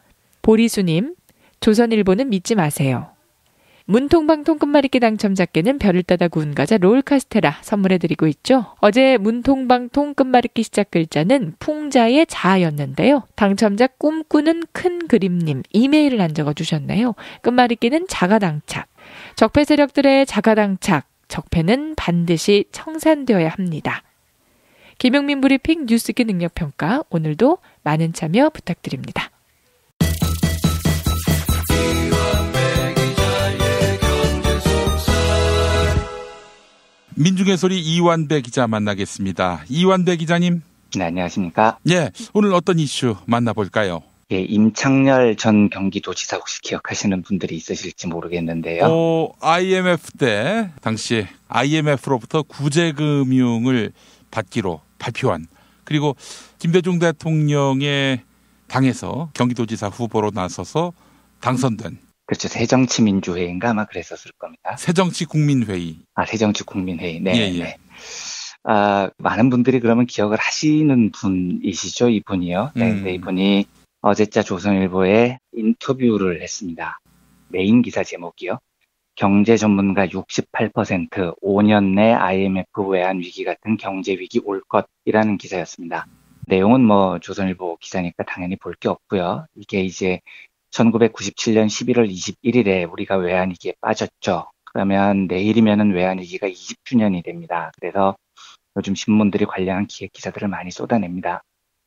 보리수님, 조선일보는 믿지 마세요. 문통방통 끝말잇기 당첨자께는 별을 따다 구운 과자 롤카스테라 선물해드리고 있죠. 어제 문통방통 끝말잇기 시작 글자는 풍자의 자였는데요. 당첨자 꿈꾸는 큰 그림님 이메일을 안 적어주셨네요. 끝말잇기는 자가당착. 적폐 세력들의 자가당착. 적폐는 반드시 청산되어야 합니다. 김용민 브리핑 뉴스기 능력평가 오늘도 많은 참여 부탁드립니다. 민중의 소리 이완배 기자 만나겠습니다. 이완배 기자님. 네, 안녕하십니까. 예, 오늘 어떤 이슈 만나볼까요? 예, 임창열 전 경기도지사 혹시 기억하시는 분들이 있으실지 모르겠는데요. IMF 때 당시 IMF로부터 구제금융을 받기로 발표한 그리고 김대중 대통령의 당에서 경기도지사 후보로 나서서 당선된 그렇죠. 새정치민주회의인가 아마 그랬었을 겁니다. 새정치국민회의. 새정치국민회의. 네. 예, 예. 네. 많은 분들이 그러면 기억을 하시는 분이시죠, 이분이요. 네, 근데 이분이 어제자 조선일보에 인터뷰를 했습니다. 메인 기사 제목이요. 경제 전문가 68% 5년 내 IMF 외환 위기 같은 경제 위기 올 것이라는 기사였습니다. 내용은 조선일보 기사니까 당연히 볼 게 없고요. 이게 이제 1997년 11월 21일에 우리가 외환위기에 빠졌죠. 그러면 내일이면은 외환위기가 20주년이 됩니다. 그래서 요즘 신문들이 관련한 기획 기사들을 많이 쏟아냅니다.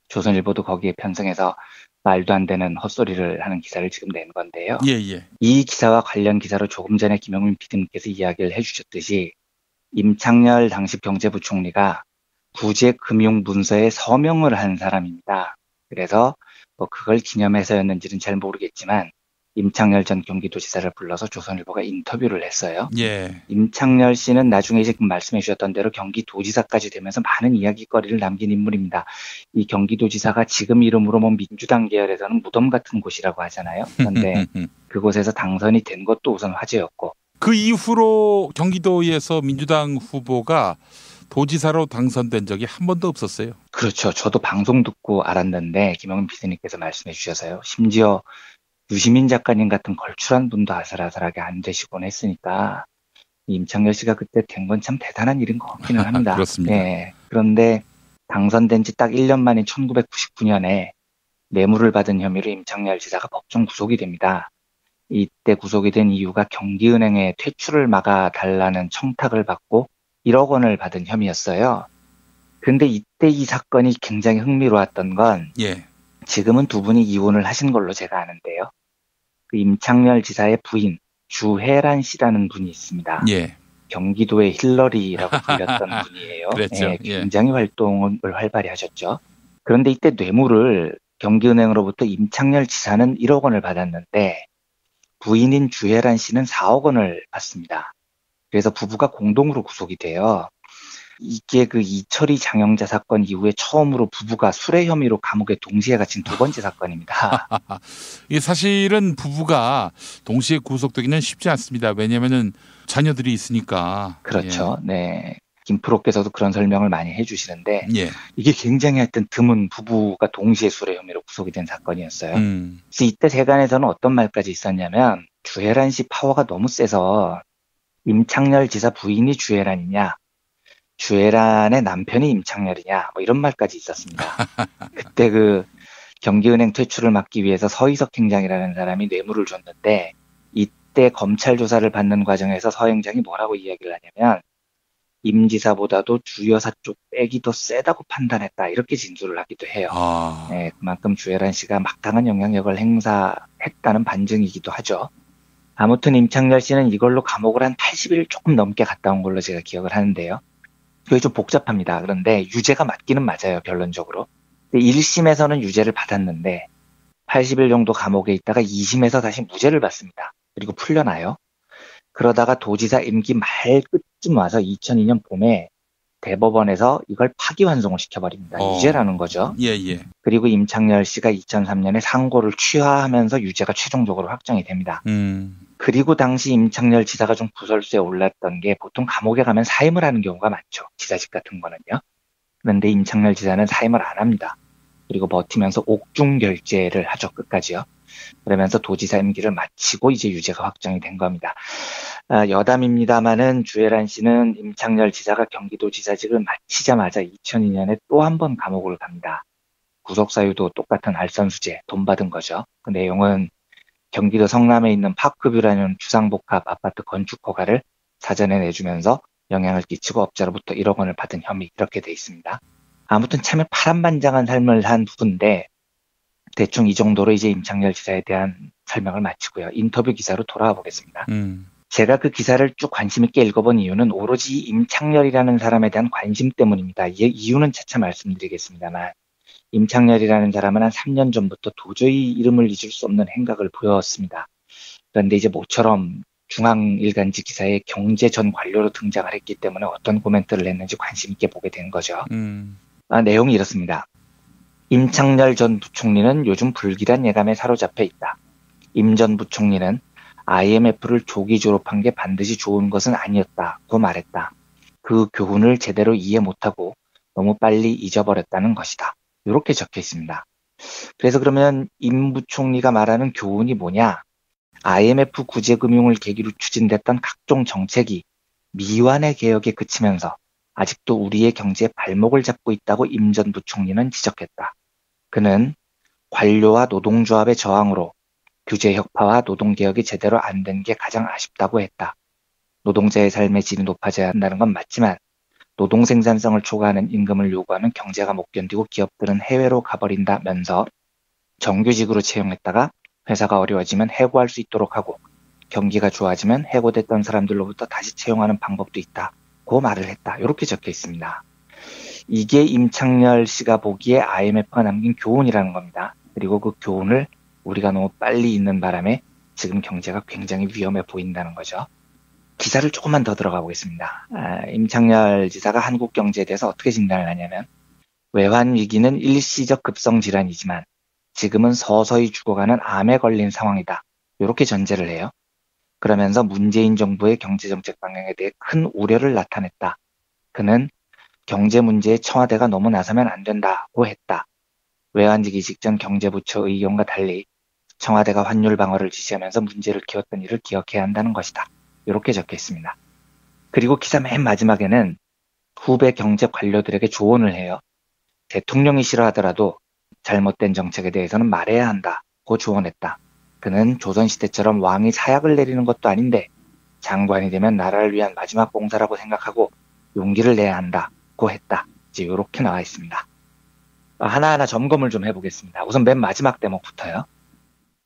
조선일보도 거기에 편성해서 말도 안 되는 헛소리를 하는 기사를 지금 낸 건데요. 예, 예. 이 기사와 관련 기사로 조금 전에 김용민 PD님께서 이야기를 해주셨듯이 임창열 당시 경제부총리가 구제금융문서에 서명을 한 사람입니다. 그래서 그걸 기념해서였는지는 잘 모르겠지만 임창열 전 경기도지사를 불러서 조선일보가 인터뷰를 했어요. 예. 임창열 씨는 나중에 지금 말씀해 주셨던 대로 경기도지사까지 되면서 많은 이야기거리를 남긴 인물입니다. 이 경기도지사가 지금 이름으로 민주당 계열에서는 무덤 같은 곳이라고 하잖아요. 그런데 그곳에서 당선이 된 것도 우선 화제였고 그 이후로 경기도에서 민주당 후보가 도지사로 당선된 적이 한 번도 없었어요. 그렇죠. 저도 방송 듣고 알았는데 김용민 PD님께서 말씀해 주셔서요. 심지어 유시민 작가님 같은 걸출한 분도 아슬아슬하게 안 되시곤 했으니까 임창열 씨가 그때 된 건 참 대단한 일인 것 같기는 합니다. 그렇습니다. 네. 그런데 당선된 지 딱 1년 만인 1999년에 뇌물을 받은 혐의로 임창열 지사가 법정 구속이 됩니다. 이때 구속이 된 이유가 경기은행에 퇴출을 막아달라는 청탁을 받고 1억 원을 받은 혐의였어요. 근데 이때 이 사건이 굉장히 흥미로웠던 건 지금은 두 분이 이혼을 하신 걸로 제가 아는데요. 그 임창열 지사의 부인 주혜란 씨라는 분이 있습니다. 예. 경기도의 힐러리라고 불렸던 분이에요. 그랬죠. 굉장히 활동을 활발히 하셨죠. 그런데 이때 뇌물을 경기은행으로부터 임창열 지사는 1억 원을 받았는데 부인인 주혜란 씨는 4억 원을 받습니다. 그래서 부부가 공동으로 구속이 돼요. 이게 그 이철희 장영자 사건 이후에 처음으로 부부가 술의 혐의로 감옥에 동시에 갇힌 두 번째 사건입니다. 이 사실은 부부가 동시에 구속되기는 쉽지 않습니다. 왜냐하면은 자녀들이 있으니까. 그렇죠. 예. 네. 김프로께서도 그런 설명을 많이 해주시는데 예. 이게 굉장히 하여튼 드문 부부가 동시에 술의 혐의로 구속이 된 사건이었어요. 그래서 이때 세간에서는 어떤 말까지 있었냐면 주혜란 씨 파워가 너무 세서 임창열 지사 부인이 주혜란이냐 주혜란의 남편이 임창열이냐 뭐 이런 말까지 있었습니다. 그때 그 경기은행 퇴출을 막기 위해서 서희석 행장이라는 사람이 뇌물을 줬는데 이때 검찰 조사를 받는 과정에서 서 행장이 뭐라고 이야기를 하냐면 임 지사보다도 주 여사 쪽 백이 더 세다고 판단했다 이렇게 진술을 하기도 해요. 네, 그만큼 주혜란 씨가 막강한 영향력을 행사했다는 반증이기도 하죠. 아무튼 임창열 씨는 이걸로 감옥을 한 80일 조금 넘게 갔다 온 걸로 제가 기억을 하는데요. 그게 좀 복잡합니다. 그런데 유죄가 맞기는 맞아요. 결론적으로. 1심에서는 유죄를 받았는데 80일 정도 감옥에 있다가 2심에서 다시 무죄를 받습니다. 그리고 풀려나요. 그러다가 도지사 임기 말끝쯤 와서 2002년 봄에 대법원에서 이걸 파기환송을 시켜버립니다. 유죄라는 거죠. 예. 그리고 임창열 씨가 2003년에 상고를 취하하면서 유죄가 최종적으로 확정이 됩니다. 그리고 당시 임창열 지사가 좀 구설수에 올랐던 게 보통 감옥에 가면 사임을 하는 경우가 많죠. 지사직 같은 거는요. 그런데 임창열 지사는 사임을 안 합니다. 그리고 버티면서 옥중결재를 하죠. 끝까지요. 그러면서 도지사 임기를 마치고 이제 유죄가 확정이 된 겁니다. 여담입니다마는 주혜란 씨는 임창열 지사가 경기도지사직을 마치자마자 2002년에 또 한 번 감옥을 갑니다. 구속 사유도 똑같은 알선수재, 돈 받은 거죠. 그 내용은 경기도 성남에 있는 파크뷰라는 주상복합 아파트 건축 허가를 사전에 내주면서 영향을 끼치고 업자로부터 1억 원을 받은 혐의 이렇게 돼 있습니다. 아무튼 참 파란만장한 삶을 한 부분인데 대충 이 정도로 이제 임창열 지사에 대한 설명을 마치고요. 인터뷰 기사로 돌아와 보겠습니다. 제가 그 기사를 쭉 관심 있게 읽어본 이유는 오로지 임창열이라는 사람에 대한 관심 때문입니다. 이유는 차차 말씀드리겠습니다만 임창열이라는 사람은 한 3년 전부터 도저히 이름을 잊을 수 없는 행각을 보여왔습니다. 그런데 이제 모처럼 중앙일간지 기사에 경제 전 관료로 등장을 했기 때문에 어떤 코멘트를 했는지 관심 있게 보게 된 거죠. 내용이 이렇습니다. 임창열 전 부총리는 요즘 불길한 예감에 사로잡혀 있다. 임 전 부총리는 IMF를 조기 졸업한 게 반드시 좋은 것은 아니었다고 말했다. 그 교훈을 제대로 이해 못하고 너무 빨리 잊어버렸다는 것이다. 이렇게 적혀 있습니다. 그래서 그러면 임 부총리가 말하는 교훈이 뭐냐? IMF 구제금융을 계기로 추진됐던 각종 정책이 미완의 개혁에 그치면서 아직도 우리의 경제에 발목을 잡고 있다고 임 전 부총리는 지적했다. 그는 관료와 노동조합의 저항으로 규제 혁파와 노동개혁이 제대로 안 된 게 가장 아쉽다고 했다. 노동자의 삶의 질이 높아져야 한다는 건 맞지만 노동 생산성을 초과하는 임금을 요구하는 경제가 못 견디고 기업들은 해외로 가버린다면서 정규직으로 채용했다가 회사가 어려워지면 해고할 수 있도록 하고 경기가 좋아지면 해고됐던 사람들로부터 다시 채용하는 방법도 있다고 말을 했다. 이렇게 적혀 있습니다. 이게 임창열 씨가 보기에 IMF가 남긴 교훈이라는 겁니다. 그리고 그 교훈을 우리가 너무 빨리 잊는 바람에 지금 경제가 굉장히 위험해 보인다는 거죠. 기사를 조금만 더 들어가 보겠습니다. 임창열 지사가 한국 경제에 대해서 어떻게 진단을 하냐면 외환 위기는 일시적 급성 질환이지만 지금은 서서히 죽어가는 암에 걸린 상황이다. 이렇게 전제를 해요. 그러면서 문재인 정부의 경제정책 방향에 대해 큰 우려를 나타냈다. 그는 경제 문제에 청와대가 너무 나서면 안 된다고 했다. 외환위기 직전 경제부처 의견과 달리 청와대가 환율 방어를 지시하면서 문제를 키웠던 일을 기억해야 한다는 것이다. 이렇게 적혀 있습니다. 그리고 기사 맨 마지막에는 후배 경제 관료들에게 조언을 해요. 대통령이 싫어하더라도 잘못된 정책에 대해서는 말해야 한다고 조언했다. 그는 조선시대처럼 왕이 사약을 내리는 것도 아닌데 장관이 되면 나라를 위한 마지막 봉사라고 생각하고 용기를 내야 한다고 했다. 이제 이렇게 나와 있습니다. 하나하나 점검을 좀 해보겠습니다. 우선 맨 마지막 대목부터요.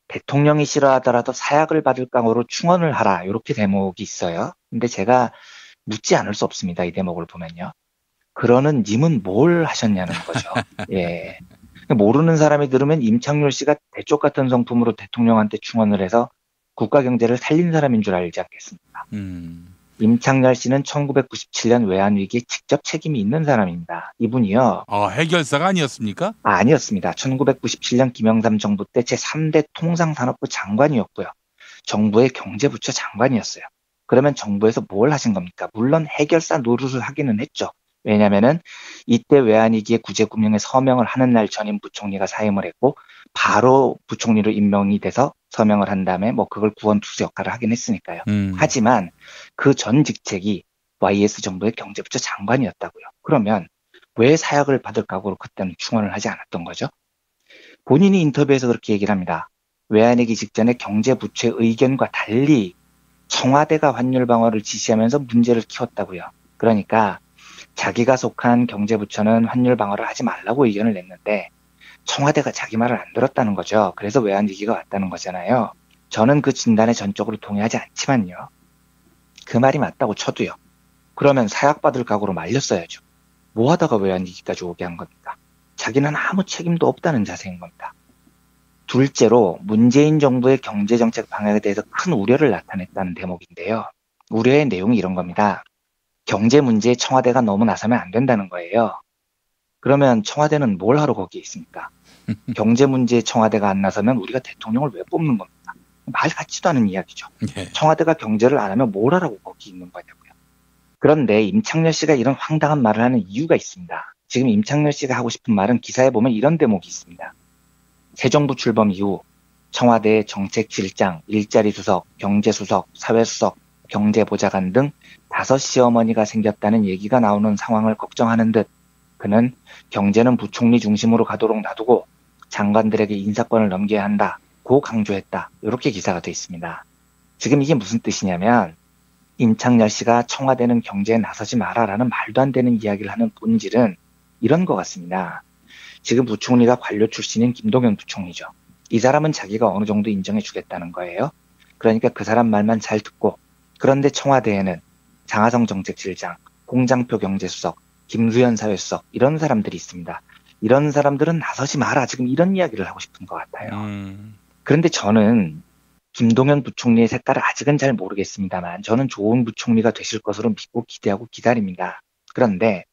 대통령이 싫어하더라도 사약을 받을 각오로 충언을 하라. 이렇게 대목이 있어요. 근데 제가 묻지 않을 수 없습니다. 이 대목을 보면요. 그러는 님은 뭘 하셨냐는 거죠. 예. 모르는 사람이 들으면 임창열 씨가 대쪽 같은 성품으로 대통령한테 충언을 해서 국가 경제를 살린 사람인 줄 알지 않겠습니까? 임창열 씨는 1997년 외환위기에 직접 책임이 있는 사람입니다. 이분이요. 해결사가 아니었습니까? 아니었습니다. 1997년 김영삼 정부 때 제3대 통상산업부 장관이었고요. 정부의 경제부처 장관이었어요. 그러면 정부에서 뭘 하신 겁니까? 물론 해결사 노릇을 하기는 했죠. 왜냐면은 이때 외환위기의 구제금융에 서명을 하는 날 전임 부총리가 사임을 했고 바로 부총리로 임명이 돼서 서명을 한 다음에 그걸 구원투수 역할을 하긴 했으니까요. 하지만 그 전 직책이 YS 정부의 경제부처 장관이었다고요. 그러면 왜 사약을 받을 각오로 그때는 충원을 하지 않았던 거죠? 본인이 인터뷰에서 그렇게 얘기를 합니다. 외환위기 직전에 경제부처의 의견과 달리 청와대가 환율 방어를 지시하면서 문제를 키웠다고요. 그러니까 자기가 속한 경제부처는 환율 방어를 하지 말라고 의견을 냈는데 청와대가 자기 말을 안 들었다는 거죠. 그래서 외환위기가 왔다는 거잖아요. 저는 그 진단에 전적으로 동의하지 않지만요. 그 말이 맞다고 쳐도요. 그러면 사약받을 각오로 말렸어야죠. 뭐 하다가 외환위기까지 오게 한 겁니까? 자기는 아무 책임도 없다는 자세인 겁니다. 둘째로 문재인 정부의 경제정책 방향에 대해서 큰 우려를 나타냈다는 대목인데요. 우려의 내용이 이런 겁니다. 경제 문제에 청와대가 너무 나서면 안 된다는 거예요. 그러면 청와대는 뭘 하러 거기에 있습니까? 경제 문제에 청와대가 안 나서면 우리가 대통령을 왜 뽑는 겁니까? 말 같지도 않은 이야기죠. 청와대가 경제를 안 하면 뭘 하라고 거기 있는 거냐고요. 그런데 임창열 씨가 이런 황당한 말을 하는 이유가 있습니다. 지금 임창열 씨가 하고 싶은 말은 기사에 보면 이런 대목이 있습니다. 새 정부 출범 이후 청와대 정책실장, 일자리수석, 경제수석, 사회수석, 경제보좌관 등 5시어머니가 생겼다는 얘기가 나오는 상황을 걱정하는 듯 그는 경제는 부총리 중심으로 가도록 놔두고 장관들에게 인사권을 넘겨야 한다고 강조했다. 이렇게 기사가 되어 있습니다. 지금 이게 무슨 뜻이냐면 임창열 씨가 청와대는 경제에 나서지 마라라는 말도 안 되는 이야기를 하는 본질은 이런 것 같습니다. 지금 부총리가 관료 출신인 김동연 부총리죠. 이 사람은 자기가 어느 정도 인정해 주겠다는 거예요. 그러니까 그 사람 말만 잘 듣고 그런데 청와대에는 장하성 정책실장, 홍장표 경제수석, 김수현 사회수석 이런 사람들이 있습니다. 이런 사람들은 나서지 마라. 지금 이런 이야기를 하고 싶은 것 같아요. 그런데 저는 김동연 부총리의 색깔을 아직은 잘 모르겠습니다만 저는 좋은 부총리가 되실 것으로 믿고 기대하고 기다립니다. 그런데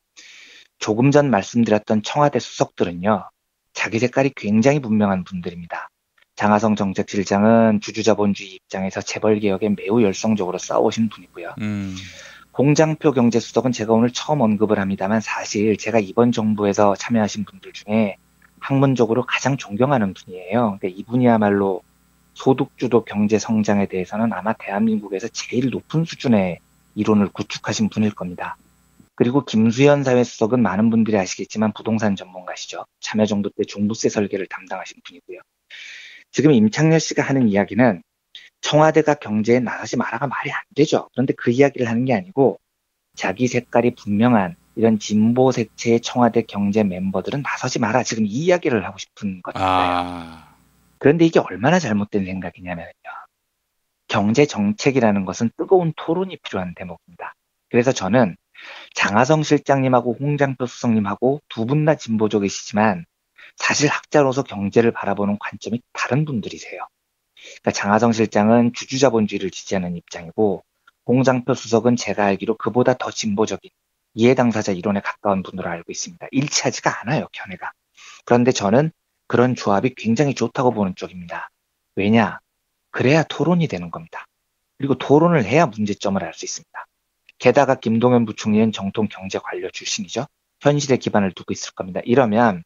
조금 전 말씀드렸던 청와대 수석들은요. 자기 색깔이 굉장히 분명한 분들입니다. 장하성 정책실장은 주주자본주의 입장에서 재벌개혁에 매우 열성적으로 싸우신 분이고요. 홍장표 경제수석은 제가 오늘 처음 언급을 합니다만 사실 제가 이번 정부에서 참여하신 분들 중에 학문적으로 가장 존경하는 분이에요. 그러니까 이분이야말로 소득주도 경제 성장에 대해서는 아마 대한민국에서 제일 높은 수준의 이론을 구축하신 분일 겁니다. 그리고 김수현 사회수석은 많은 분들이 아시겠지만 부동산 전문가시죠. 참여정부 때 종부세 설계를 담당하신 분이고요. 지금 임창열 씨가 하는 이야기는 청와대가 경제에 나서지 마라가 말이 안 되죠. 그런데 그 이야기를 하는 게 아니고 자기 색깔이 분명한 이런 진보 색채의 청와대 경제 멤버들은 나서지 마라. 지금 이 이야기를 하고 싶은 것 같아요. 그런데 이게 얼마나 잘못된 생각이냐면요. 경제 정책이라는 것은 뜨거운 토론이 필요한 대목입니다. 그래서 저는 장하성 실장님하고 홍장표 수석님하고 두 분 다 진보적이시지만 사실 학자로서 경제를 바라보는 관점이 다른 분들이세요. 그러니까 장하성 실장은 주주자본주의를 지지하는 입장이고 홍장표 수석은 제가 알기로 그보다 더 진보적인 이해당사자 이론에 가까운 분으로 알고 있습니다. 일치하지가 않아요, 견해가. 그런데 저는 그런 조합이 굉장히 좋다고 보는 쪽입니다. 왜냐? 그래야 토론이 되는 겁니다. 그리고 토론을 해야 문제점을 알 수 있습니다. 게다가 김동연 부총리는 정통 경제 관료 출신이죠. 현실에 기반을 두고 있을 겁니다. 이러면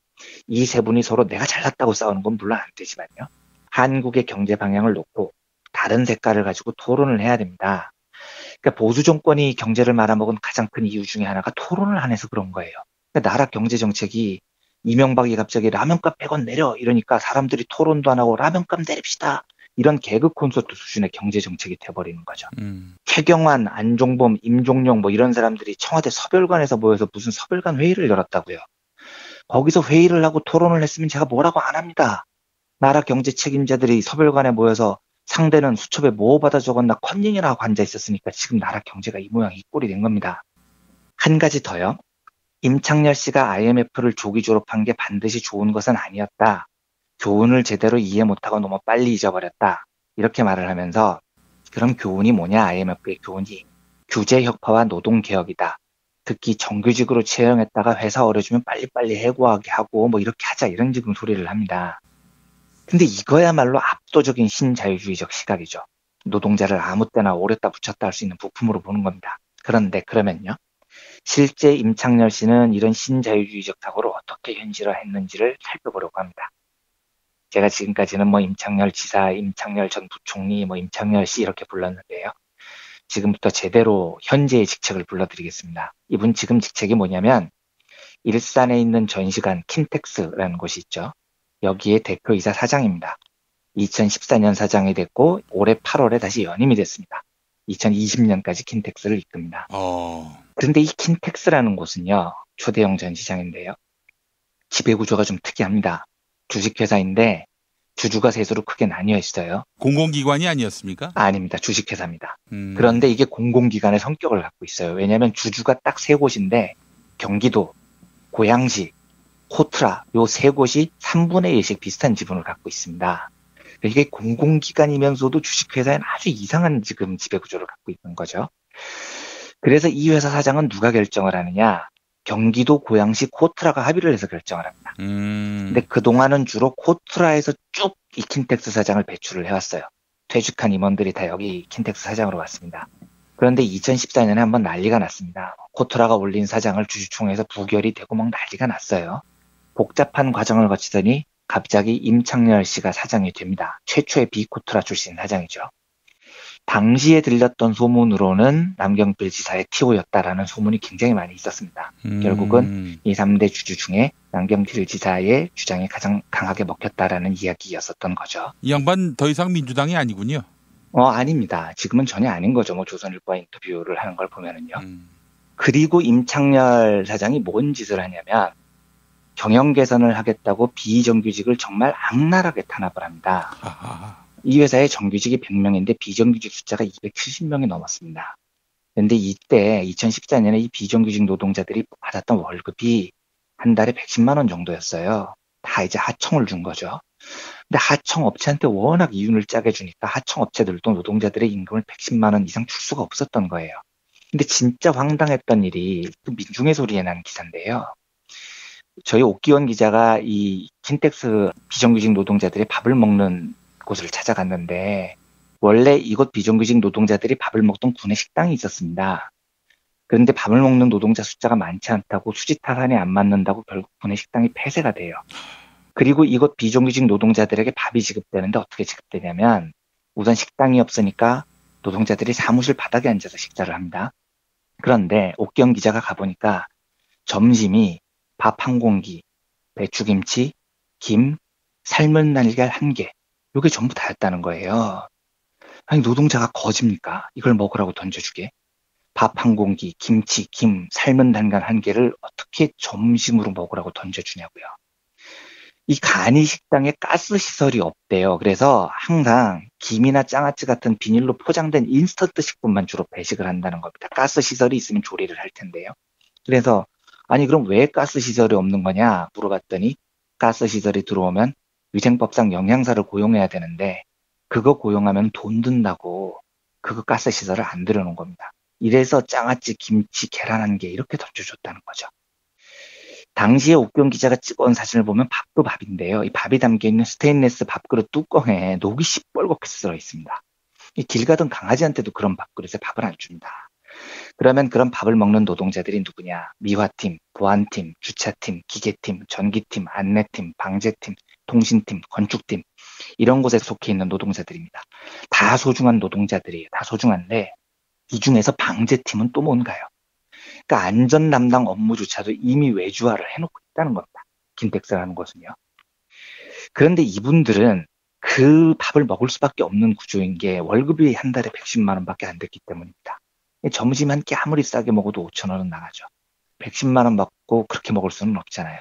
이 세 분이 서로 내가 잘났다고 싸우는 건 물론 안 되지만요. 한국의 경제 방향을 놓고 다른 색깔을 가지고 토론을 해야 됩니다. 그러니까 보수 정권이 경제를 말아먹은 가장 큰 이유 중에 하나가 토론을 안 해서 그런 거예요. 그러니까 나라 경제 정책이 이명박이 갑자기 라면값 100원 내려 이러니까 사람들이 토론도 안 하고 라면값 내립시다. 이런 개그 콘서트 수준의 경제 정책이 돼버리는 거죠. 최경환, 안종범, 임종용 뭐 이런 사람들이 청와대 서별관에서 모여서 무슨 서별관 회의를 열었다고요. 거기서 회의를 하고 토론을 했으면 제가 뭐라고 안 합니다. 나라 경제 책임자들이 서별관에 모여서 상대는 수첩에 뭐 받아 적었나 컨닝이나 하고 앉아 있었으니까 지금 나라 경제가 이 모양 이 꼴이 된 겁니다. 한 가지 더요. 임창열 씨가 IMF를 조기 졸업한 게 반드시 좋은 것은 아니었다. 교훈을 제대로 이해 못하고 너무 빨리 잊어버렸다. 이렇게 말을 하면서 그럼 교훈이 뭐냐 IMF의 교훈이. 규제 혁파와 노동 개혁이다. 특히 정규직으로 채용했다가 회사 어려주면 빨리빨리 해고하게 하고 뭐 이렇게 하자 이런 지금 소리를 합니다. 근데 이거야말로 압도적인 신자유주의적 시각이죠. 노동자를 아무 때나 오렸다 붙였다 할 수 있는 부품으로 보는 겁니다. 그런데 그러면요. 실제 임창열 씨는 이런 신자유주의적 사고를 어떻게 현실화했는지를 살펴보려고 합니다. 제가 지금까지는 뭐 임창열 지사, 임창열 전 부총리, 뭐 임창열 씨 이렇게 불렀는데요. 지금부터 제대로 현재의 직책을 불러드리겠습니다. 이분 지금 직책이 뭐냐면 일산에 있는 전시관 킨텍스라는 곳이 있죠. 여기에 대표이사 사장입니다. 2014년 사장이 됐고 올해 8월에 다시 연임이 됐습니다. 2020년까지 킨텍스를 이끕니다. 그런데 이 킨텍스라는 곳은요. 초대형 전시장인데요. 지배구조가 좀 특이합니다. 주식회사인데 주주가 셋으로 크게 나뉘어 있어요. 공공기관이 아니었습니까? 아닙니다. 주식회사입니다. 그런데 이게 공공기관의 성격을 갖고 있어요. 왜냐하면 주주가 딱 세 곳인데 경기도, 고양시, 코트라 요 세 곳이 3분의 1씩 비슷한 지분을 갖고 있습니다. 이게 공공기관이면서도 주식회사에는 아주 이상한 지금 지배구조를 갖고 있는 거죠. 그래서 이 회사 사장은 누가 결정을 하느냐? 경기도 고양시 코트라가 합의를 해서 결정을 합니다. 근데 그동안은 주로 코트라에서 쭉 이 킨텍스 사장을 배출을 해왔어요. 퇴직한 임원들이 다 여기 킨텍스 사장으로 왔습니다. 그런데 2014년에 한번 난리가 났습니다. 코트라가 올린 사장을 주주총회에서 부결이 되고 막 난리가 났어요. 복잡한 과정을 거치더니 갑자기 임창열 씨가 사장이 됩니다. 최초의 비코트라 출신 사장이죠. 당시에 들렸던 소문으로는 남경필 지사의 TO였다라는 소문이 굉장히 많이 있었습니다. 결국은 이 3대 주주 중에 남경필 지사의 주장이 가장 강하게 먹혔다라는 이야기였었던 거죠. 이 양반 더 이상 민주당이 아니군요. 아닙니다. 지금은 전혀 아닌 거죠. 뭐 조선일보와 인터뷰를 하는 걸 보면은요. 그리고 임창열 사장이 뭔 짓을 하냐면 경영 개선을 하겠다고 비정규직을 정말 악랄하게 탄압을 합니다. 이 회사의 정규직이 100명인데 비정규직 숫자가 270명이 넘었습니다. 그런데 이때 2014년에 이 비정규직 노동자들이 받았던 월급이 한 달에 110만 원 정도였어요. 다 이제 하청을 준 거죠. 근데 하청 업체한테 워낙 이윤을 짜게 주니까 하청 업체들도 노동자들의 임금을 110만 원 이상 줄 수가 없었던 거예요. 근데 진짜 황당했던 일이 그 민중의 소리에 난 기사인데요. 저희 옥기원 기자가 이 킨텍스 비정규직 노동자들이 밥을 먹는 곳을 찾아갔는데 원래 이곳 비정규직 노동자들이 밥을 먹던 구내 식당이 있었습니다. 그런데 밥을 먹는 노동자 숫자가 많지 않다고 수지 타산이 안 맞는다고 결국 구내 식당이 폐쇄가 돼요. 그리고 이곳 비정규직 노동자들에게 밥이 지급되는데 어떻게 지급되냐면 우선 식당이 없으니까 노동자들이 사무실 바닥에 앉아서 식사를 합니다. 그런데 옥기영 기자가 가보니까 점심이 밥 한 공기, 배추김치, 김, 삶은 날개알 1개 이게 전부 다였다는 거예요. 아니 노동자가 거짓입니까? 이걸 먹으라고 던져주게. 밥 한 공기, 김치, 김, 삶은 달걀 1개를 어떻게 점심으로 먹으라고 던져주냐고요. 이 간이 식당에 가스 시설이 없대요. 그래서 항상 김이나 장아찌 같은 비닐로 포장된 인스턴트 식품만 주로 배식을 한다는 겁니다. 가스 시설이 있으면 조리를 할 텐데요. 그래서 아니 그럼 왜 가스 시설이 없는 거냐 물어봤더니 가스 시설이 들어오면 위생법상 영양사를 고용해야 되는데 그거 고용하면 돈 든다고 그거 가스 시설을 안 들여놓은 겁니다. 이래서 장아찌, 김치, 계란 1개 이렇게 던져줬다는 거죠. 당시에 옥경 기자가 찍어온 사진을 보면 밥도 밥인데요. 이 밥이 담겨있는 스테인리스 밥그릇 뚜껑에 녹이 시뻘겋게 쓸어 있습니다. 길 가던 강아지한테도 그런 밥그릇에 밥을 안 줍니다. 그러면 그런 밥을 먹는 노동자들이 누구냐? 미화팀, 보안팀, 주차팀, 기계팀, 전기팀, 안내팀, 방제팀, 통신팀, 건축팀 이런 곳에 속해 있는 노동자들입니다. 다 소중한 노동자들이에요. 다 소중한데 이 중에서 방제팀은 또 뭔가요? 그러니까 안전 담당 업무조차도 이미 외주화를 해놓고 있다는 겁니다. 킨텍스라는 것은요. 그런데 이분들은 그 밥을 먹을 수밖에 없는 구조인 게 월급이 한 달에 110만 원밖에 안 됐기 때문입니다. 점심 한 끼 아무리 싸게 먹어도 5천 원은 나가죠. 110만 원 받고 그렇게 먹을 수는 없잖아요.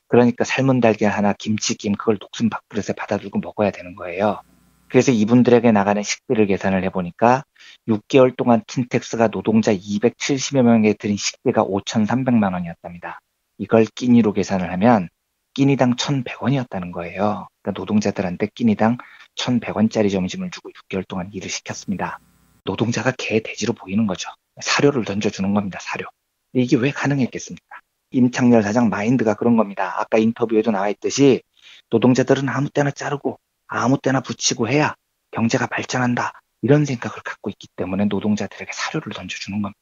그러니까 삶은 달걀 하나, 김치김 그걸 녹슨 밥그릇에 받아들고 먹어야 되는 거예요. 그래서 이분들에게 나가는 식비를 계산을 해보니까 6개월 동안 킨텍스가 노동자 270여 명에게 드린 식비가 5,300만 원이었답니다. 이걸 끼니로 계산을 하면 끼니당 1,100원이었다는 거예요. 그러니까 노동자들한테 끼니당 1,100원짜리 점심을 주고 6개월 동안 일을 시켰습니다. 노동자가 개 돼지로 보이는 거죠. 사료를 던져주는 겁니다. 사료. 이게 왜 가능했겠습니까? 임창열 사장 마인드가 그런 겁니다. 아까 인터뷰에도 나와 있듯이 노동자들은 아무 때나 자르고 아무 때나 붙이고 해야 경제가 발전한다. 이런 생각을 갖고 있기 때문에 노동자들에게 사료를 던져주는 겁니다.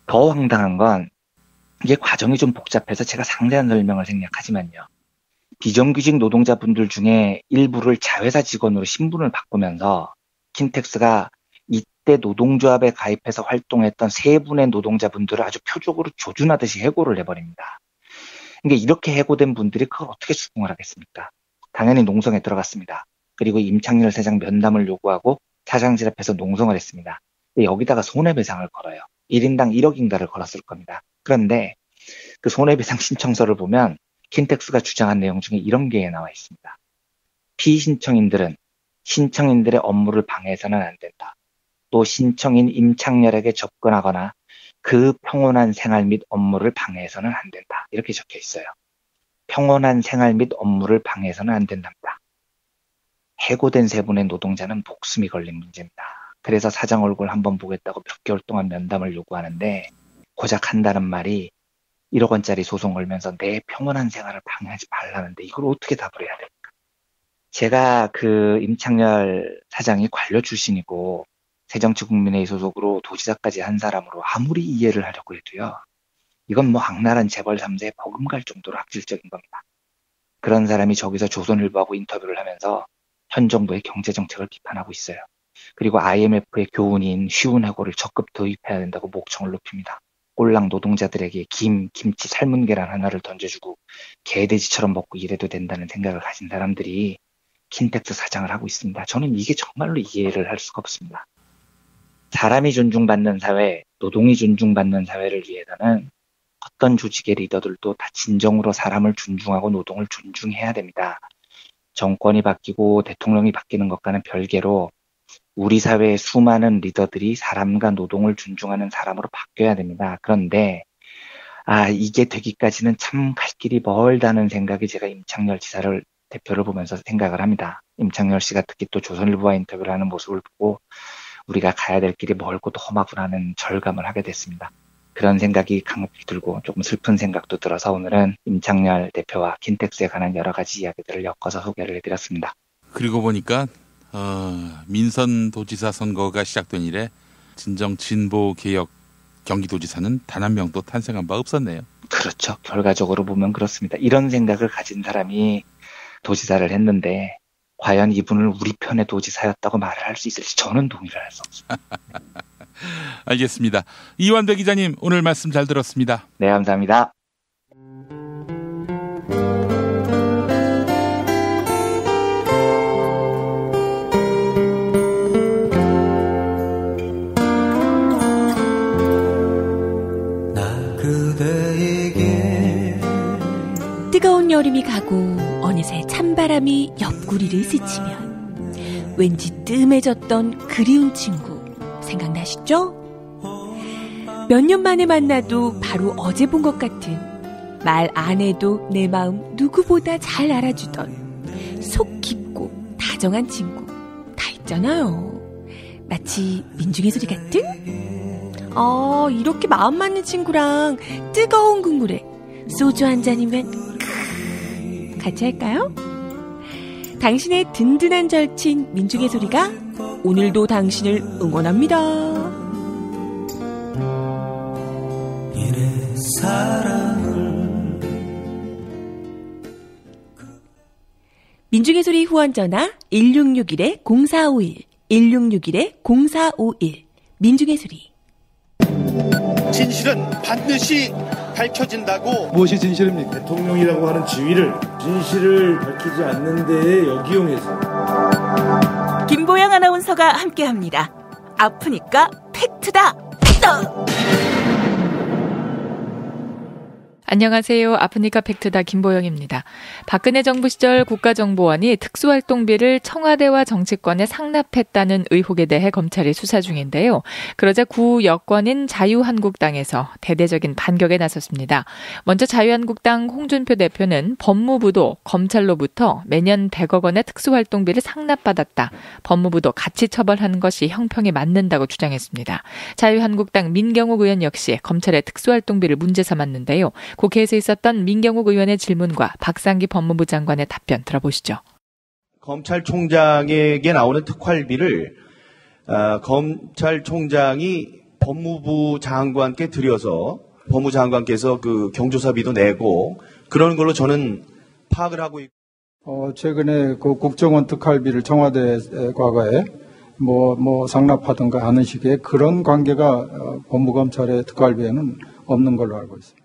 더 황당한 건 이게 과정이 좀 복잡해서 제가 상세한 설명을 생략하지만요. 비정규직 노동자분들 중에 일부를 자회사 직원으로 신분을 바꾸면서 킨텍스가 이때 노동조합에 가입해서 활동했던 세 분의 노동자분들을 아주 표적으로 조준하듯이 해고를 해버립니다. 그러니까 이렇게 해고된 분들이 그걸 어떻게 수긍을 하겠습니까? 당연히 농성에 들어갔습니다. 그리고 임창열 사장 면담을 요구하고 사장실 앞에서 농성을 했습니다. 여기다가 손해배상을 걸어요. 1인당 1억인가를 걸었을 겁니다. 그런데 그 손해배상 신청서를 보면 킨텍스가 주장한 내용 중에 이런 게 나와 있습니다. 피신청인들은 신청인들의 업무를 방해해서는 안 된다. 또 신청인 임창열에게 접근하거나 그 평온한 생활 및 업무를 방해해서는 안 된다. 이렇게 적혀 있어요. 평온한 생활 및 업무를 방해해서는 안 된답니다. 해고된 세 분의 노동자는 목숨이 걸린 문제입니다. 그래서 사장 얼굴 한번 보겠다고 몇 개월 동안 면담을 요구하는데 고작 한다는 말이 1억 원짜리 소송 걸면서 내 평온한 생활을 방해하지 말라는데 이걸 어떻게 답을 해야 됩니까? 제가 그 임창열 사장이 관료 출신이고 새정치국민회의 소속으로 도지사까지 한 사람으로 아무리 이해를 하려고 해도요. 이건 뭐 악랄한 재벌 3세에 버금갈 정도로 악질적인 겁니다. 그런 사람이 저기서 조선일보하고 인터뷰를 하면서 현 정부의 경제정책을 비판하고 있어요. 그리고 IMF의 교훈인 쉬운 해고를 적극 도입해야 된다고 목청을 높입니다. 꼴랑 노동자들에게 김치, 삶은 계란 하나를 던져주고 개돼지처럼 먹고 일해도 된다는 생각을 가진 사람들이 킨텍스 사장을 하고 있습니다. 저는 이게 정말로 이해를 할 수가 없습니다. 사람이 존중받는 사회, 노동이 존중받는 사회를 위해서는 어떤 조직의 리더들도 다 진정으로 사람을 존중하고 노동을 존중해야 됩니다. 정권이 바뀌고 대통령이 바뀌는 것과는 별개로 우리 사회의 수많은 리더들이 사람과 노동을 존중하는 사람으로 바뀌어야 됩니다. 그런데 이게 되기까지는 참 갈 길이 멀다는 생각이 제가 임창열 지사를 대표를 보면서 생각을 합니다. 임창열 씨가 특히 또 조선일보와 인터뷰를 하는 모습을 보고 우리가 가야 될 길이 멀고 또 험하구나는 절감을 하게 됐습니다. 그런 생각이 강하게 들고 조금 슬픈 생각도 들어서 오늘은 임창열 대표와 킨텍스에 관한 여러 가지 이야기들을 엮어서 소개를 해드렸습니다. 그리고 보니까 민선도지사 선거가 시작된 이래 진정 진보 개혁 경기도지사는 단 한 명도 탄생한 바 없었네요. 그렇죠. 결과적으로 보면 그렇습니다. 이런 생각을 가진 사람이 도지사를 했는데 과연 이분을 우리 편의 도지사였다고 말을 할 수 있을지 저는 동의를 할 수 없습니다. 알겠습니다. 이완배 기자님 오늘 말씀 잘 들었습니다. 네, 감사합니다. 뜨거운 여름이 가고 어느새 찬바람이 옆구리를 스치면 왠지 뜸해졌던 그리운 친구 생각나시죠? 몇 년 만에 만나도 바로 어제 본 것 같은 말 안 해도 내 마음 누구보다 잘 알아주던 속 깊고 다정한 친구 다 있잖아요. 마치 민중의 소리 같은? 이렇게 마음 맞는 친구랑 뜨거운 국물에 소주 한 잔이면 같이 할까요? 당신의 든든한 절친 민중의 소리가 오늘도 당신을 응원합니다. 민중의 소리 후원 전화 1661-0451 1661-0451 민중의 소리. 진실은 반드시 밝혀진다고. 무엇이 진실입니까? 대통령이라고 하는 지위를 진실을 밝히지 않는 데에 역이용해서. 김보영 아나운서가 함께합니다. 아프니까 팩트다. 안녕하세요. 아프니까 팩트다 김보영입니다. 박근혜 정부 시절 국가정보원이 특수활동비를 청와대와 정치권에 상납했다는 의혹에 대해 검찰이 수사 중인데요. 그러자 구 여권인 자유한국당에서 대대적인 반격에 나섰습니다. 먼저 자유한국당 홍준표 대표는 법무부도 검찰로부터 매년 100억 원의 특수활동비를 상납받았다. 법무부도 같이 처벌하는 것이 형평에 맞는다고 주장했습니다. 자유한국당 민경욱 의원 역시 검찰의 특수활동비를 문제 삼았는데요. 국회에서 있었던 민경욱 의원의 질문과 박상기 법무부 장관의 답변 들어보시죠. 검찰총장에게 나오는 특활비를 검찰총장이 법무부 장관께 드려서 법무부 장관께서 그 경조사비도 내고 그런 걸로 저는 파악을 하고 있고. 최근에 그 국정원 특활비를 청와대 과거에 상납하던가 하는 식의 그런 관계가 법무검찰의 특활비에는 없는 걸로 알고 있습니다.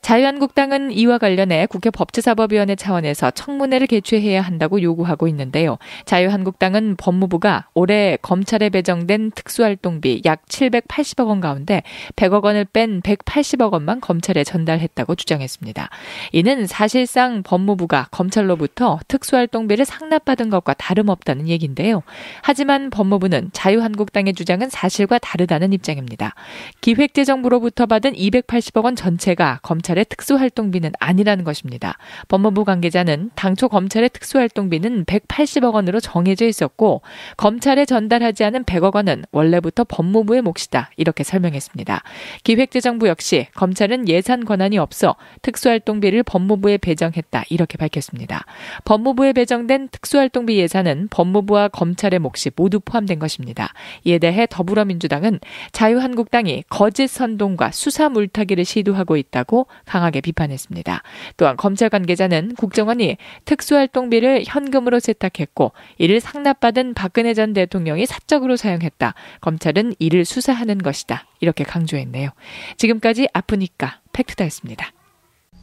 자유한국당은 이와 관련해 국회 법제사법위원회 차원에서 청문회를 개최해야 한다고 요구하고 있는데요. 자유한국당은 법무부가 올해 검찰에 배정된 특수활동비 약 780억 원 가운데 100억 원을 뺀 180억 원만 검찰에 전달했다고 주장했습니다. 이는 사실상 법무부가 검찰로부터 특수활동비를 상납받은 것과 다름없다는 얘기인데요. 하지만 법무부는 자유한국당의 주장은 사실과 다르다는 입장입니다. 기획재정부로부터 받은 280억 원 전체가 검찰의 특수활동비는 아니라는 것입니다. 법무부 관계자는 당초 검찰의 특수활동비는 180억 원으로 정해져 있었고 검찰에 전달하지 않은 100억 원은 원래부터 법무부의 몫이다. 이렇게 설명했습니다. 기획재정부 역시 검찰은 예산 권한이 없어 특수활동비를 법무부에 배정했다. 이렇게 밝혔습니다. 법무부에 배정된 특수활동비 예산은 법무부와 검찰의 몫이 모두 포함된 것입니다. 이에 대해 더불어민주당은 자유한국당이 거짓 선동과 수사 물타기를 시도하고 있다고 강하게 비판했습니다. 또한 검찰 관계자는 국정원이 특수활동비를 현금으로 세탁했고 이를 상납받은 박근혜 전 대통령이 사적으로 사용했다. 검찰은 이를 수사하는 것이다. 이렇게 강조했네요. 지금까지 아프니까 팩트다였습니다.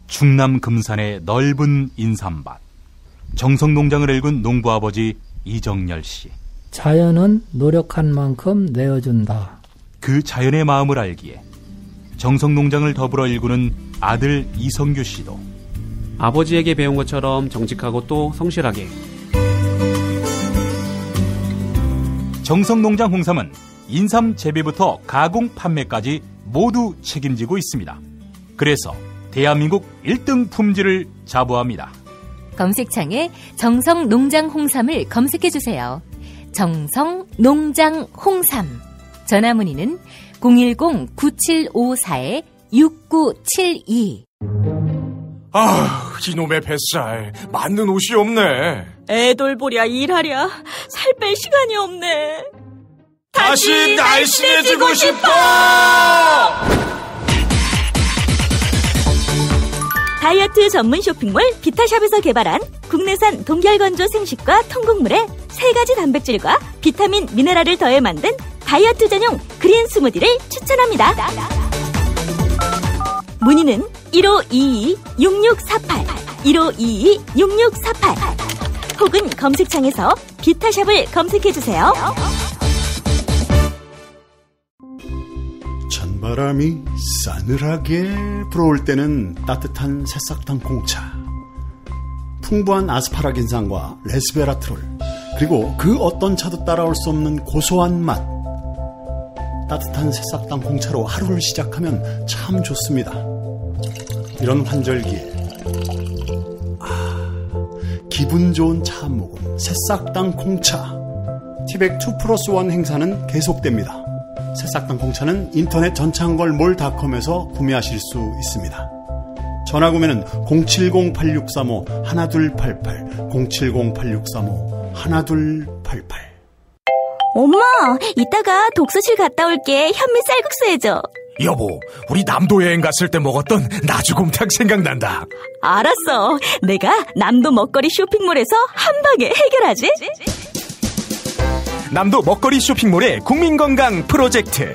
충남 금산의 넓은 인삼밭. 정성농장을 일군 농부아버지 이정열 씨. 자연은 노력한 만큼 내어준다. 그 자연의 마음을 알기에 정성농장을 더불어 일구는 아들 이성규 씨도 아버지에게 배운 것처럼 정직하고 또 성실하게. 정성농장 홍삼은 인삼 재배부터 가공 판매까지 모두 책임지고 있습니다. 그래서 대한민국 1등 품질을 자부합니다. 검색창에 정성농장 홍삼을 검색해주세요. 정성농장 홍삼. 전화문의는 010-9754-6972. 이놈의 뱃살. 맞는 옷이 없네. 애 돌보랴 일하랴 살 뺄 시간이 없네. 다시 날씬해지고 싶어! 다이어트 전문 쇼핑몰 비타샵에서 개발한 국내산 동결건조 생식과 통곡물에 3가지 단백질과 비타민, 미네랄을 더해 만든 다이어트 전용 그린 스무디를 추천합니다. 문의는 1522-6648, 1522-6648 혹은 검색창에서 비타샵을 검색해주세요. 찬바람이 싸늘하게 불어올 때는 따뜻한 새싹당 콩차, 풍부한 아스파라긴산과 레스베라트롤, 그리고 그 어떤 차도 따라올 수 없는 고소한 맛. 따뜻한 새싹당 콩차로 하루를 시작하면 참 좋습니다. 이런 환절기에 기분 좋은 차 한 모금 새싹당 콩차. 티백 2+1 행사는 계속됩니다. 새싹당 콩차는 인터넷 전창걸몰닷컴에서 구매하실 수 있습니다. 전화 구매는 070-8635-1288, 070-8635-1288. 엄마, 이따가 독서실 갔다 올게. 현미 쌀국수 해줘. 여보, 우리 남도 여행 갔을 때 먹었던 나주곰탕 생각난다. 알았어. 내가 남도 먹거리 쇼핑몰에서 한 방에 해결하지. 남도 먹거리 쇼핑몰의 국민건강 프로젝트.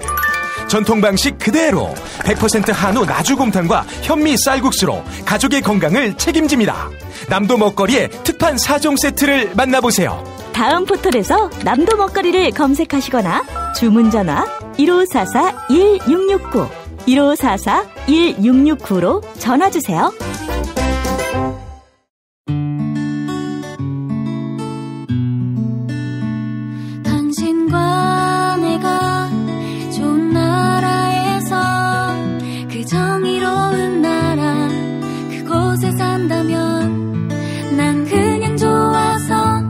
전통 방식 그대로 100% 한우 나주곰탕과 현미 쌀국수로 가족의 건강을 책임집니다. 남도 먹거리의 특판 4종 세트를 만나보세요. 다음 포털에서 남도 먹거리를 검색하시거나 주문 전화 1544-1669, 1544-1669로 전화주세요. 당신과 내가 좋은 나라에서 그 정의로운 나라 그곳에 산다면 난 그냥 좋아서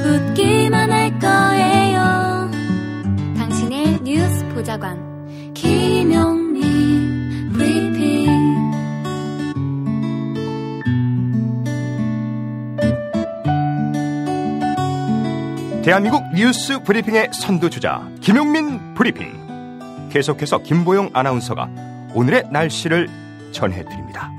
웃기만 할 거예요. 당신의 뉴스 보좌관 김용민 브리핑. 대한민국 뉴스 브리핑의 선두주자 김용민 브리핑. 계속해서 김보영 아나운서가 오늘의 날씨를 전해드립니다.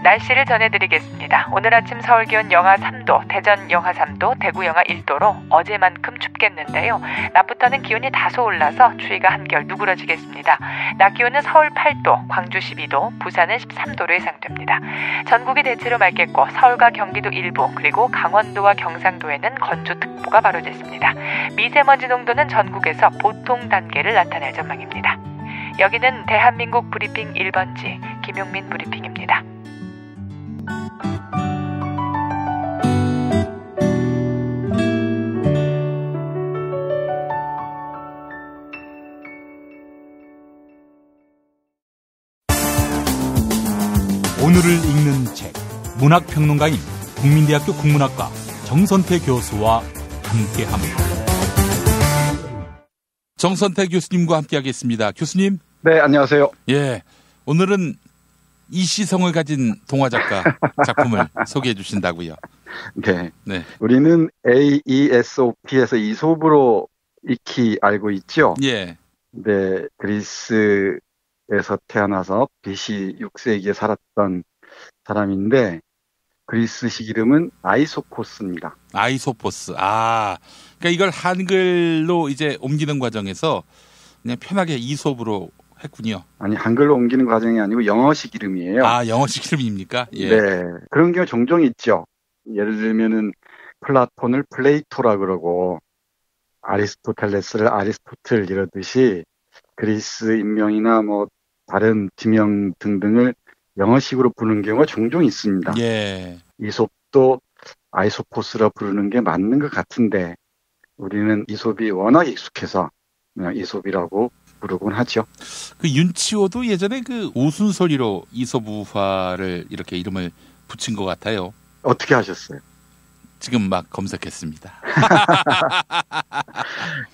날씨를 전해드리겠습니다. 오늘 아침 서울 기온 영하 3도, 대전 영하 3도, 대구 영하 1도로 어제만큼 춥겠는데요. 낮부터는 기온이 다소 올라서 추위가 한결 누그러지겠습니다. 낮 기온은 서울 8도, 광주 12도, 부산은 13도로 예상됩니다. 전국이 대체로 맑겠고 서울과 경기도 일부 그리고 강원도와 경상도에는 건조특보가 발효됐습니다. 미세먼지 농도는 전국에서 보통 단계를 나타낼 전망입니다. 여기는 대한민국 브리핑 1번지 김용민 브리핑입니다. 오늘을 읽는 책, 문학평론가인 국민대학교 국문학과 정선태 교수와 함께합니다. 정선태 교수님과 함께하겠습니다. 교수님. 네, 안녕하세요. 예, 오늘은 이시성을 가진 동화작가 작품을 소개해 주신다고요. 네. 우리는 AESOP에서 이솝으로 익히 알고 있죠. 예. 네, 그리스에서 태어나서 BC 6세기에 살았던 사람인데 그리스식 이름은 아이소포스입니다. 아이소포스. 아, 그러니까 이걸 한글로 이제 옮기는 과정에서 그냥 편하게 이솝으로 했군요. 아니, 한글로 옮기는 과정이 아니고 영어식 이름이에요. 아, 영어식 이름입니까? 예. 네. 그런 경우 종종 있죠. 예를 들면은 플라톤을 플레이토라 그러고 아리스토텔레스를 아리스토틀 이러듯이 그리스 인명이나 뭐 다른 지명 등등을 영어식으로 부르는 경우가 종종 있습니다. 예. 이솝도 아이소포스라 부르는 게 맞는 것 같은데 우리는 이솝이 워낙 익숙해서 그냥 이솝이라고 부르곤 하죠. 그 윤치호도 예전에 그 오순소리로 이솝우화를 이렇게 이름을 붙인 것 같아요. 어떻게 하셨어요? 지금 막 검색했습니다.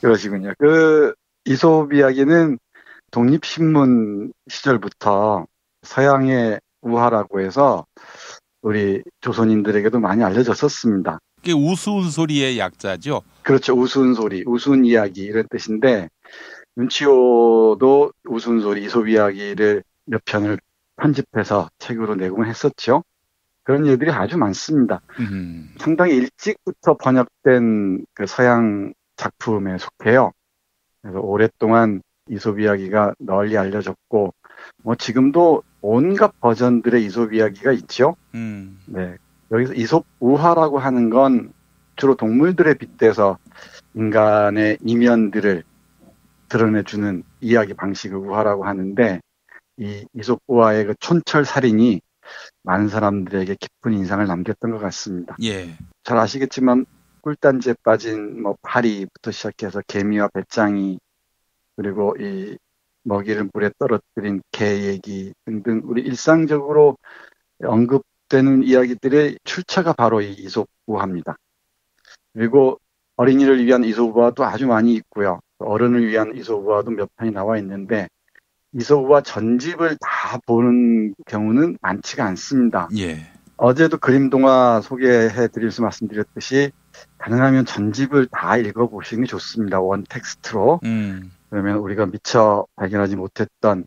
그러시군요. 그 이솝 이야기는 독립신문 시절부터 서양의 우화라고 해서 우리 조선인들에게도 많이 알려졌었습니다. 그게 우스운 소리의 약자죠? 그렇죠. 우스운 소리, 우스운 이야기 이런 뜻인데 윤치호도 우스운 소리, 이솝 이야기를 몇 편을 편집해서 책으로 내곤 했었죠. 그런 일들이 아주 많습니다. 상당히 일찍부터 번역된 그 서양 작품에 속해요. 그래서 오랫동안 이솝 이야기가 널리 알려졌고, 뭐 지금도 온갖 버전들의 이솝 이야기가 있죠. 네. 여기서 이솝 우화라고 하는 건 주로 동물들에 빗대서 인간의 이면들을 드러내주는 이야기 방식을 우화라고 하는데, 이 이솝 우화의 그 촌철살인이 많은 사람들에게 깊은 인상을 남겼던 것 같습니다. 예. 잘 아시겠지만 꿀단지에 빠진 뭐 파리부터 시작해서 개미와 배짱이 그리고 이 먹이를 물에 떨어뜨린 개 얘기 등등 우리 일상적으로 언급되는 이야기들의 출처가 바로 이 이솝 우화입니다. 그리고 어린이를 위한 이솝 우화도 아주 많이 있고요. 어른을 위한 이솝 우화도 몇 편이 나와 있는데 이솝 우화 전집을 다 보는 경우는 많지가 않습니다. 예. 어제도 그림 동화 소개해드리면서 말씀드렸듯이 가능하면 전집을 다 읽어보시는 게 좋습니다. 원 텍스트로. 그러면 우리가 미처 발견하지 못했던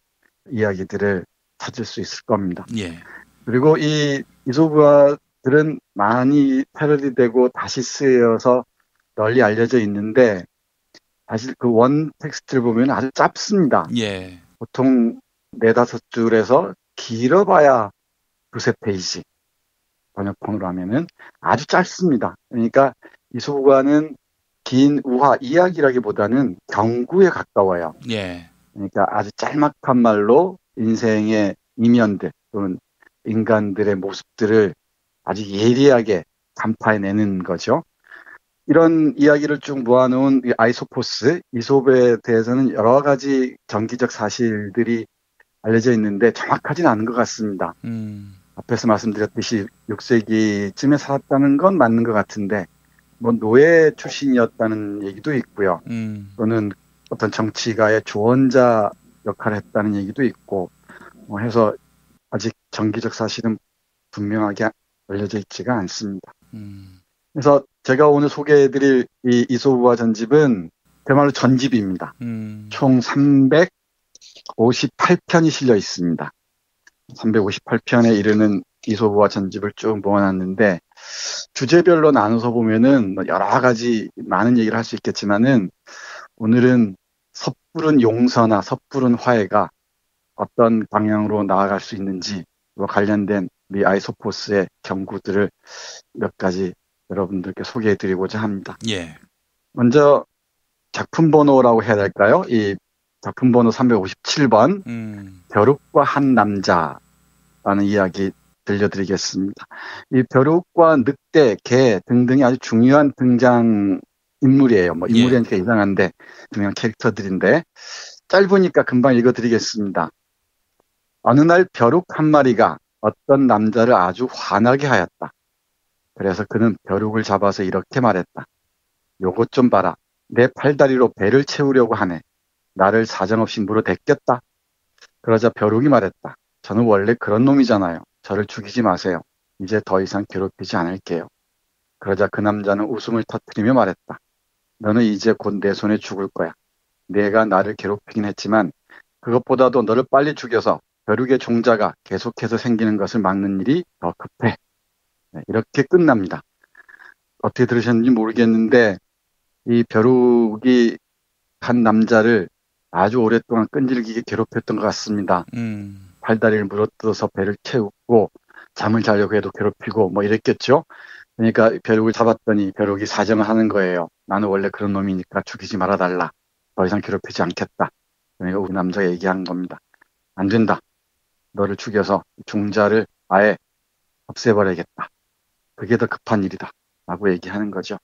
이야기들을 찾을 수 있을 겁니다. 예. 그리고 이 이솝 우화들은 많이 패러디되고 다시 쓰여서 널리 알려져 있는데 사실 그 원 텍스트를 보면 아주 짧습니다. 예. 보통 4-5줄에서 길어봐야 2-3페이지. 번역본으로 하면은 아주 짧습니다. 그러니까 이솝 우화는 긴 우화, 이야기라기보다는 경구에 가까워요. 예. 그러니까 아주 짤막한 말로 인생의 이면들 또는 인간들의 모습들을 아주 예리하게 간파해내는 거죠. 이런 이야기를 쭉 모아놓은 아이소포스, 이솝에 대해서는 여러 가지 전기적 사실들이 알려져 있는데 정확하진 않은 것 같습니다. 앞에서 말씀드렸듯이 6세기쯤에 살았다는 건 맞는 것 같은데 뭐 노예 출신이었다는 얘기도 있고요. 또는 어떤 정치가의 조언자 역할을 했다는 얘기도 있고 뭐 해서 아직 정기적 사실은 분명하게 알려져 있지가 않습니다. 그래서 제가 오늘 소개해드릴 이 이솝우화 전집은 그야말로 전집입니다. 총 358편이 실려 있습니다. 358편에 이르는 이솝우화 전집을 쭉 모아놨는데 주제별로 나눠서 보면은 여러 가지 많은 얘기를 할 수 있겠지만은 오늘은 섣부른 용서나 섣부른 화해가 어떤 방향으로 나아갈 수 있는지 관련된 우리 아이소포스의 경구들을 몇 가지 여러분들께 소개해드리고자 합니다. 예. 먼저 작품 번호라고 해야 될까요? 이 작품 번호 357번 벼룩과 한 남자라는 이야기 들려드리겠습니다. 이 벼룩과 늑대, 개 등등이 아주 중요한 등장 인물이에요. 뭐 인물이니까 이상한데 중요한 캐릭터들인데 짧으니까 금방 읽어드리겠습니다. 어느 날 벼룩 한 마리가 어떤 남자를 아주 화나게 하였다. 그래서 그는 벼룩을 잡아서 이렇게 말했다. 요것 좀 봐라. 내 팔다리로 배를 채우려고 하네. 나를 사정없이 물어댔겠다. 그러자 벼룩이 말했다. 저는 원래 그런 놈이잖아요. 저를 죽이지 마세요. 이제 더 이상 괴롭히지 않을게요. 그러자 그 남자는 웃음을 터뜨리며 말했다. 너는 이제 곧 내 손에 죽을 거야. 내가 나를 괴롭히긴 했지만 그것보다도 너를 빨리 죽여서 벼룩의 종자가 계속해서 생기는 것을 막는 일이 더 급해. 네, 이렇게 끝납니다. 어떻게 들으셨는지 모르겠는데 이 벼룩이 한 남자를 아주 오랫동안 끈질기게 괴롭혔던 것 같습니다. 팔다리를 물어뜯어서 배를 채우고 잠을 자려고 해도 괴롭히고 뭐 이랬겠죠. 그러니까 벼룩을 잡았더니 벼룩이 사정을 하는 거예요. 나는 원래 그런 놈이니까 죽이지 말아달라. 더 이상 괴롭히지 않겠다. 그러니까 우리 남자가 얘기한 겁니다. 안 된다. 너를 죽여서 종자를 아예 없애버려야겠다. 그게 더 급한 일이다. 라고 얘기하는 거죠.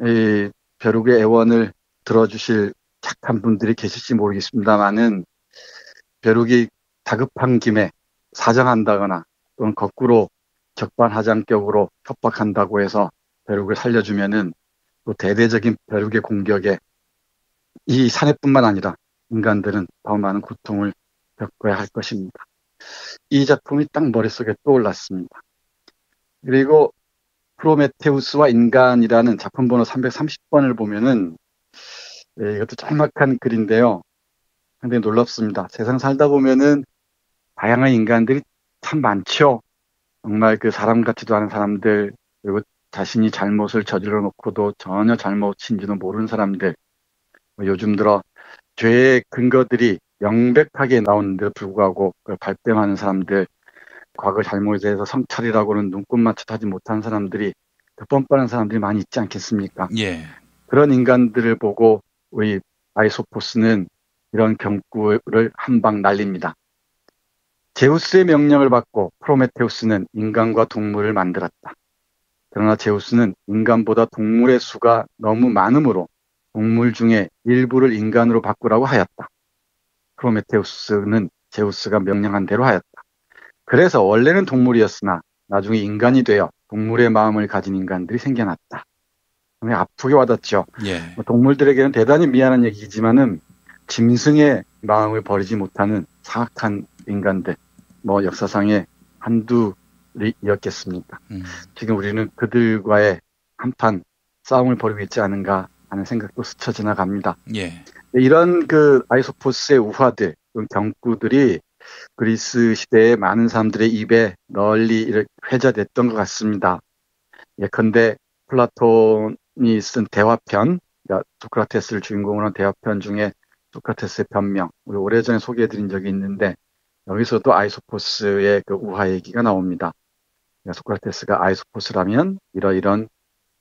이 벼룩의 애원을 들어주실 착한 분들이 계실지 모르겠습니다만은 벼룩이 다급한 김에 사정한다거나 또는 거꾸로 적반하장격으로 협박한다고 해서 벼룩을 살려주면은 또 대대적인 벼룩의 공격에 이 사내뿐만 아니라 인간들은 더 많은 고통을 겪어야 할 것입니다. 이 작품이 딱 머릿속에 떠올랐습니다. 그리고 프로메테우스와 인간이라는 작품 번호 330번을 보면은 이것도 짤막한 글인데요. 상당히 놀랍습니다. 세상 살다 보면은 다양한 인간들이 참 많죠. 정말 그 사람 같지도 않은 사람들, 그리고 자신이 잘못을 저질러 놓고도 전혀 잘못인지도 모르는 사람들, 요즘 들어 죄의 근거들이 명백하게 나오는데도 불구하고 그걸 발뺌하는 사람들, 과거 잘못에 대해서 성찰이라고는 눈꽃 맞춰도 하지 못한 사람들이 그 뻔뻔한 사람들이 많이 있지 않겠습니까? 예. 그런 인간들을 보고 우리 아이소포스는 이런 경구를 한 방 날립니다. 제우스의 명령을 받고 프로메테우스는 인간과 동물을 만들었다. 그러나 제우스는 인간보다 동물의 수가 너무 많으므로 동물 중에 일부를 인간으로 바꾸라고 하였다. 프로메테우스는 제우스가 명령한 대로 하였다. 그래서 원래는 동물이었으나 나중에 인간이 되어 동물의 마음을 가진 인간들이 생겨났다. 아프게 와닿죠. 예. 동물들에게는 대단히 미안한 얘기지만은 짐승의 마음을 버리지 못하는 사악한 인간들, 뭐 역사상의 한둘이었겠습니까? 지금 우리는 그들과의 한판 싸움을 벌이고 있지 않은가 하는 생각도 스쳐 지나갑니다. 예. 이런 그 아이소포스의 우화들, 경구들이 그리스 시대에 많은 사람들의 입에 널리 이렇게 회자됐던 것 같습니다. 예컨대 플라톤이 쓴 대화편, 그러니까 소크라테스를 주인공으로 한 대화편 중에 소크라테스의 변명, 우리 오래전에 소개해드린 적이 있는데 여기서도 아이소포스의 그 우화 얘기가 나옵니다. 그러니까 소크라테스가 아이소포스라면 이런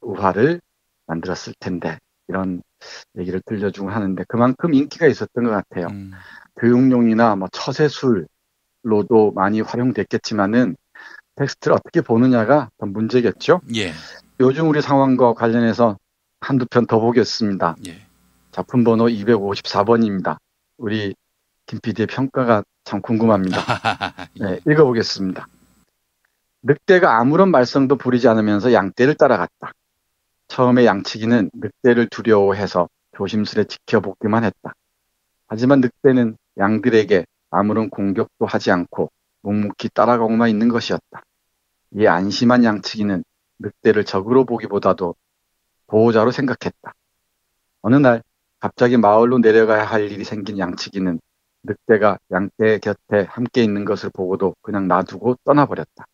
우화를 만들었을 텐데 이런 얘기를 들려주고 하는데 그만큼 인기가 있었던 것 같아요. 교육용이나 뭐 처세술로도 많이 활용됐겠지만은 텍스트를 어떻게 보느냐가 더 문제겠죠. 예. 요즘 우리 상황과 관련해서 한두 편 더 보겠습니다. 예. 작품 번호 254번입니다. 우리 김 PD의 평가가 참 궁금합니다. 네, 읽어보겠습니다. 늑대가 아무런 말썽도 부리지 않으면서 양떼를 따라갔다. 처음에 양치기는 늑대를 두려워해서 조심스레 지켜보기만 했다. 하지만 늑대는 양들에게 아무런 공격도 하지 않고 묵묵히 따라가고만 있는 것이었다. 이 안심한 양치기는 늑대를 적으로 보기보다도 보호자로 생각했다. 어느 날 갑자기 마을로 내려가야 할 일이 생긴 양치기는 늑대가 양떼 곁에 함께 있는 것을 보고도 그냥 놔두고 떠나버렸다.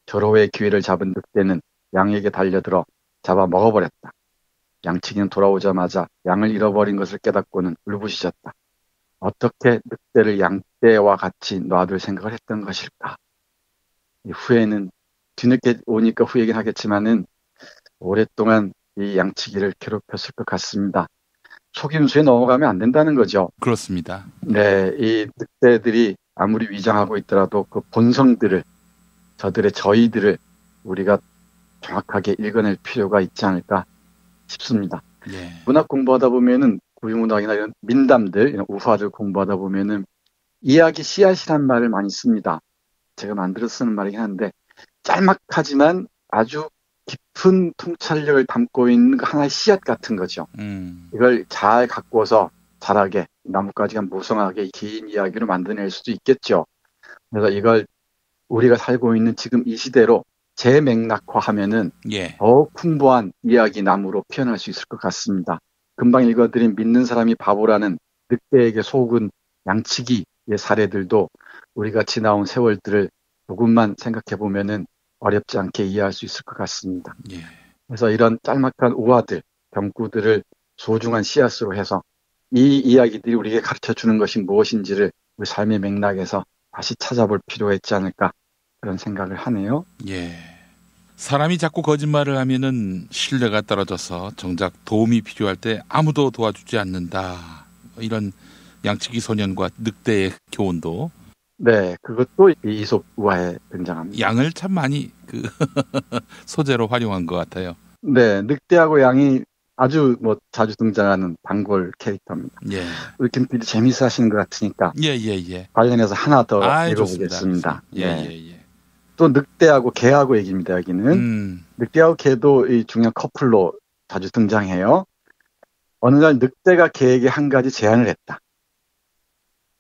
절호의 기회를 잡은 늑대는 양에게 달려들어 잡아 먹어버렸다. 양치기는 돌아오자마자 양을 잃어버린 것을 깨닫고는 울부짖었다. 어떻게 늑대를 양떼와 같이 놔둘 생각을 했던 것일까? 후에는 뒤늦게 오니까 후회긴 하겠지만은 오랫동안 이 양치기를 괴롭혔을 것 같습니다. 속임수에 넘어가면 안 된다는 거죠. 그렇습니다. 네, 이 늑대들이 아무리 위장하고 있더라도 그 본성들을 저희들을 우리가 정확하게 읽어낼 필요가 있지 않을까 싶습니다. 예. 문학 공부하다 보면은 구유문학이나 이런 민담들, 이런 우화를 공부하다 보면은 이야기 씨앗이란 말을 많이 씁니다. 제가 만들어서 쓰는 말이긴 한데 짤막하지만 아주 깊은 통찰력을 담고 있는 하나의 씨앗 같은 거죠. 이걸 잘 가꾸어서 자라게 나뭇가지가 무성하게 긴 이야기로 만들어낼 수도 있겠죠. 그래서 이걸 우리가 살고 있는 지금 이 시대로 재맥락화하면은 더욱 풍부한 이야기 나무로 표현할 수 있을 것 같습니다. 금방 읽어드린 믿는 사람이 바보라는 늑대에게 속은 양치기의 사례들도 우리가 지나온 세월들을 조금만 생각해 보면은 어렵지 않게 이해할 수 있을 것 같습니다. 그래서 이런 짤막한 우화들, 병구들을 소중한 씨앗으로 해서 이 이야기들이 우리에게 가르쳐주는 것이 무엇인지를 우리 삶의 맥락에서 다시 찾아볼 필요가 있지 않을까 그런 생각을 하네요. 예. 사람이 자꾸 거짓말을 하면은 신뢰가 떨어져서 정작 도움이 필요할 때 아무도 도와주지 않는다. 이런 양치기 소년과 늑대의 교훈도. 네, 그것도 이솝 우화에 등장합니다. 양을 참 많이 소재로 활용한 것 같아요. 네, 늑대하고 양이 아주 자주 등장하는 단골 캐릭터입니다. 예. 우리 김 PD 재미있어 하시는 것 같으니까. 예. 관련해서 하나 더 읽어보겠습니다. 예. 또 늑대하고 개하고 얘기입니다, 여기는. 늑대하고 개도 이 중요한 커플로 자주 등장해요. 어느 날 늑대가 개에게 한 가지 제안을 했다.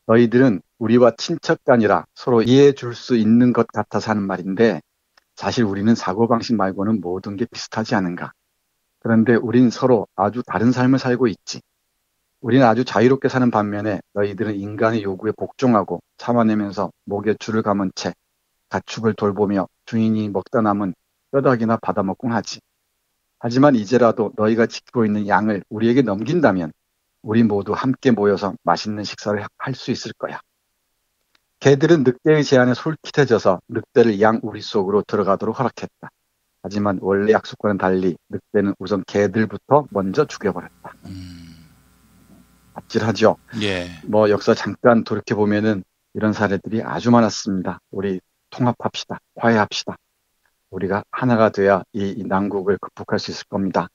너희들은 우리와 친척간이라 서로 이해해 줄 수 있는 것 같아서 하는 말인데 사실 우리는 사고방식 말고는 모든 게 비슷하지 않은가. 그런데 우린 서로 아주 다른 삶을 살고 있지. 우리는 아주 자유롭게 사는 반면에 너희들은 인간의 요구에 복종하고 참아내면서 목에 줄을 감은 채 가축을 돌보며 주인이 먹다 남은 뼈다귀나 받아먹곤 하지. 하지만 이제라도 너희가 지키고 있는 양을 우리에게 넘긴다면 우리 모두 함께 모여서 맛있는 식사를 할 수 있을 거야. 개들은 늑대의 제안에 솔깃해져서 늑대를 양 우리 속으로 들어가도록 허락했다. 하지만 원래 약속과는 달리 늑대는 우선 개들부터 먼저 죽여버렸다. 아찔하죠? 예. 역사 잠깐 돌이켜보면은 이런 사례들이 아주 많았습니다. 우리 통합합시다. 화해합시다. 우리가 하나가 돼야 이 난국을 극복할 수 있을 겁니다.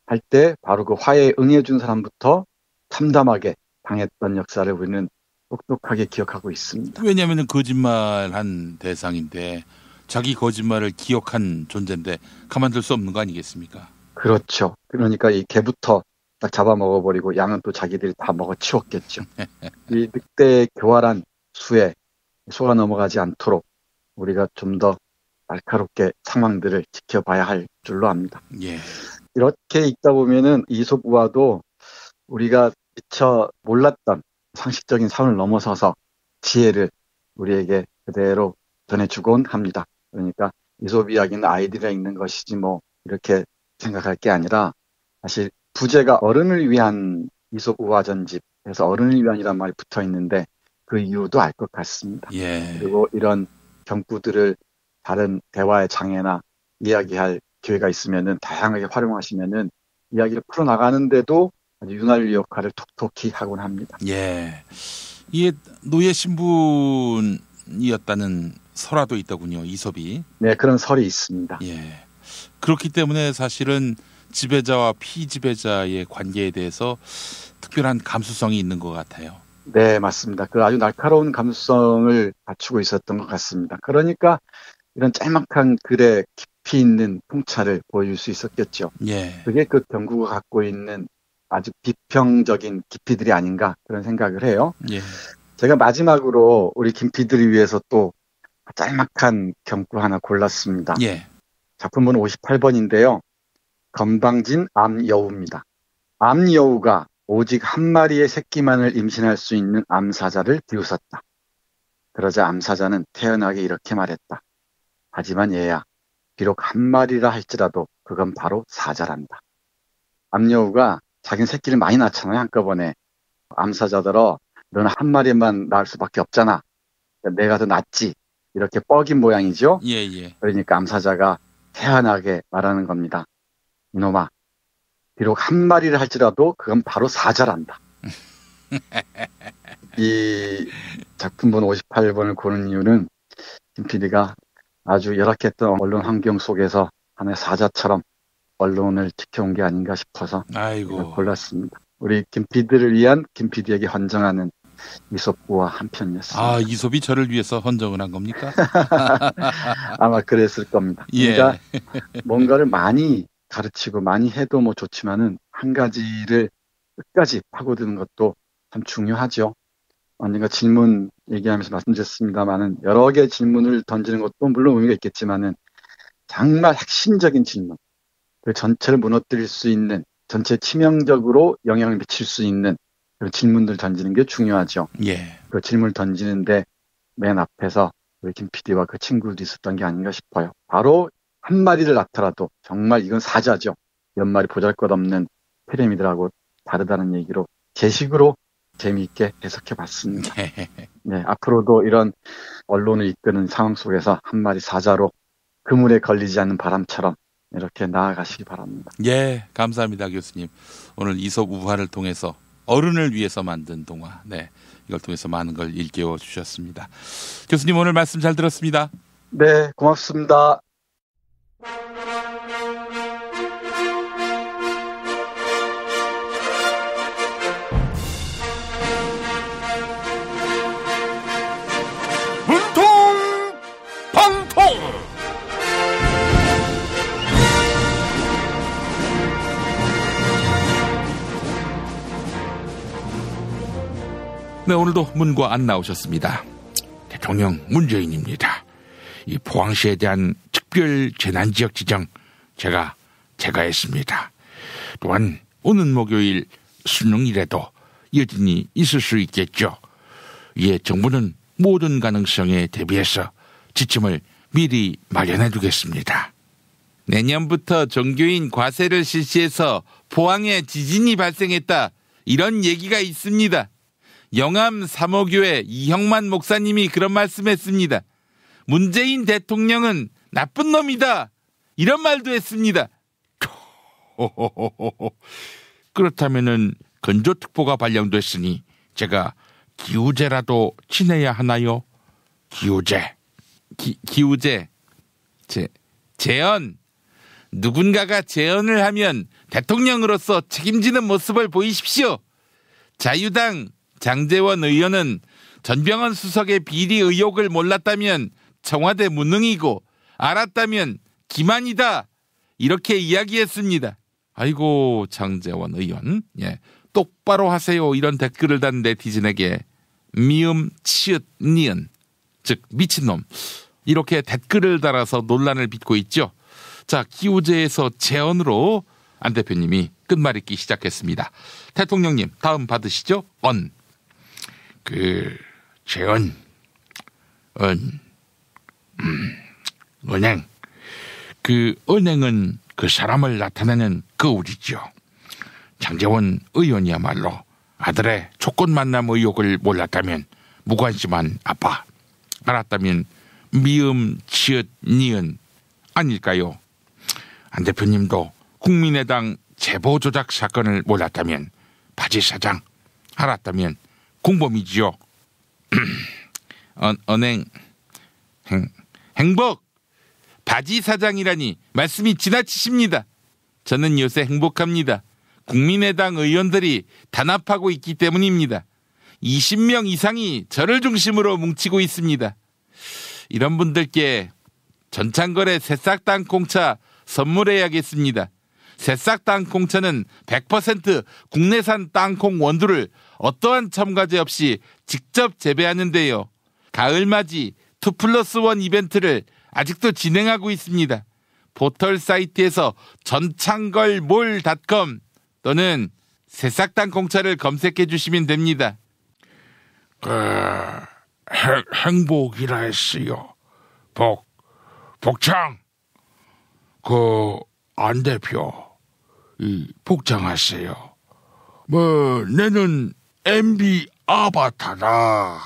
할 때 바로 그 화해에 응해준 사람부터 참담하게 당했던 역사를 우리는 똑똑하게 기억하고 있습니다. 왜냐하면 거짓말한 대상인데 자기 거짓말을 기억한 존재인데 가만둘 수 없는 거 아니겠습니까? 그렇죠. 그러니까 이 개부터 딱 잡아먹어버리고 양은 또 자기들이 다 먹어치웠겠죠. 이 늑대의 교활한 수에 속아 넘어가지 않도록 우리가 좀 더 날카롭게 상황들을 지켜봐야 할 줄로 압니다. 예. 이렇게 읽다 보면은 이솝 우화도 우리가 미처 몰랐던 상식적인 삶을 넘어서서 지혜를 우리에게 그대로 전해주곤 합니다. 그러니까 이솝 이야기는 아이들이 읽는 것이지 이렇게 생각할 게 아니라 사실 부제가 어른을 위한 이솝 우화전집에서 어른을 위한이란 말이 붙어 있는데 그 이유도 알 것 같습니다. 예. 그리고 이런 경구들을 다른 대화의 장애나 이야기할 기회가 있으면은 다양하게 활용하시면은 이야기를 풀어나가는데도 아주 윤활유 역할을 톡톡히 하곤 합니다. 예. 이게 노예 신분이었다는 설화도 있더군요. 이솝이. 네, 그런 설이 있습니다. 예. 그렇기 때문에 사실은 지배자와 피지배자의 관계에 대해서 특별한 감수성이 있는 것 같아요. 네, 맞습니다. 그 아주 날카로운 감수성을 갖추고 있었던 것 같습니다. 그러니까 이런 짤막한 글에 깊이 있는 통찰을 보여줄 수 있었겠죠. 예. 그게 그 경구가 갖고 있는 아주 비평적인 깊이들이 아닌가 그런 생각을 해요. 예. 제가 마지막으로 우리 김 PD를 위해서 또 짤막한 경구 하나 골랐습니다. 예. 작품은 58번인데요. 건방진 암여우입니다. 암여우가 오직 한 마리의 새끼만을 임신할 수 있는 암사자를 비웃었다. 그러자 암사자는 태연하게 이렇게 말했다. 하지만 얘야, 비록 한 마리라 할지라도 그건 바로 사자란다. 암여우가 자기는 새끼를 많이 낳잖아요, 한꺼번에. 암사자들어 너는 한 마리만 낳을 수밖에 없잖아. 내가 더 낫지. 이렇게 뻐긴 모양이죠. 예. 그러니까 암사자가 태연하게 말하는 겁니다. 이놈아, 비록 한 마리를 할지라도 그건 바로 사자란다. 이 작품본 58번을 고른 이유는 김 PD가 아주 열악했던 언론 환경 속에서 하나의 사자처럼 언론을 지켜온 게 아닌가 싶어서 골랐습니다. 우리 김 PD를 위한 김 PD에게 헌정하는 이솝구와 한 편이었습니다. 아, 이솝이 저를 위해서 헌정을 한 겁니까? 아마 그랬을 겁니다. 그러니까 뭔가를 많이 가르치고 많이 해도 뭐 좋지만은 한 가지를 끝까지 파고드는 것도 참 중요하죠. 언젠가 질문 얘기하면서 말씀드렸습니다만은 여러 개의 질문을 던지는 것도 물론 의미가 있겠지만은 정말 핵심적인 질문, 그 전체를 무너뜨릴 수 있는, 전체에 치명적으로 영향을 미칠 수 있는 그런 질문들 던지는 게 중요하죠. 예. 그 질문을 던지는데 맨 앞에서 우리 김 PD와 그 친구들이 있었던 게 아닌가 싶어요. 바로 한 마리를 낳더라도 정말 이건 사자죠. 몇 마리 보잘것없는 피라미드라고 다르다는 얘기로 제 식으로 재미있게 해석해봤습니다. 네, 앞으로도 이런 언론을 이끄는 상황 속에서 한 마리 사자로 그물에 걸리지 않는 바람처럼 이렇게 나아가시기 바랍니다. 예, 감사합니다, 교수님. 오늘 이솝 우화를 통해서 어른을 위해서 만든 동화, 네, 이걸 통해서 많은 걸 일깨워 주셨습니다. 교수님 오늘 말씀 잘 들었습니다. 네, 고맙습니다. 네, 오늘도 문과 안 나오셨습니다. 대통령 문재인입니다. 이 포항시에 대한 특별 재난지역 지정 제가 했습니다. 또한 오는 목요일 수능일에도 여진이 있을 수 있겠죠. 이에 정부는 모든 가능성에 대비해서 지침을 미리 마련해 두겠습니다. 내년부터 종교인 과세를 실시해서 포항에 지진이 발생했다, 이런 얘기가 있습니다. 영암 사모교회 이형만 목사님이 그런 말씀했습니다. 문재인 대통령은 나쁜 놈이다, 이런 말도 했습니다. 그렇다면은 건조특보가 발령됐으니 제가 기우제라도 지내야 하나요? 기우제. 기우제. 재언. 누군가가 재언을 하면 대통령으로서 책임지는 모습을 보이십시오. 자유당 장제원 의원은 전병헌 수석의 비리 의혹을 몰랐다면 청와대 무능이고 알았다면 기만이다, 이렇게 이야기했습니다. 아이고, 장제원 의원, 예, 똑바로 하세요, 이런 댓글을 단 네티즌에게 미음, 치읓, 니은, 즉 미친놈, 이렇게 댓글을 달아서 논란을 빚고 있죠. 자, 기우제에서 재언으로 안 대표님이 끝말잇기 시작했습니다. 대통령님, 다음 받으시죠. 재언, 은행. 은행은 그 사람을 나타내는 거울이죠. 장제원 의원이야말로 아들의 조건 만남 의혹을 몰랐다면 무관심한 아빠, 알았다면 미음, 치읓, 니은 아닐까요? 안 대표님도 국민의당 제보 조작 사건을 몰랐다면 바지 사장 알았다면 공범이지요. 언행 행복 바지 사장이라니 말씀이 지나치십니다. 저는 요새 행복합니다. 국민의당 의원들이 단합하고 있기 때문입니다. 20명 이상이 저를 중심으로 뭉치고 있습니다. 이런 분들께 전창걸의 새싹 땅콩차 선물해야겠습니다. 새싹 땅콩차는 100% 국내산 땅콩 원두를 어떠한 첨가제 없이 직접 재배하는데요. 가을맞이 2+1 이벤트를 아직도 진행하고 있습니다. 포털 사이트에서 전창걸몰.com 또는 새싹 땅콩차를 검색해 주시면 됩니다. 행복이라 했어요. 복창 안 대표 복장하세요. 내는 MB 아바타다.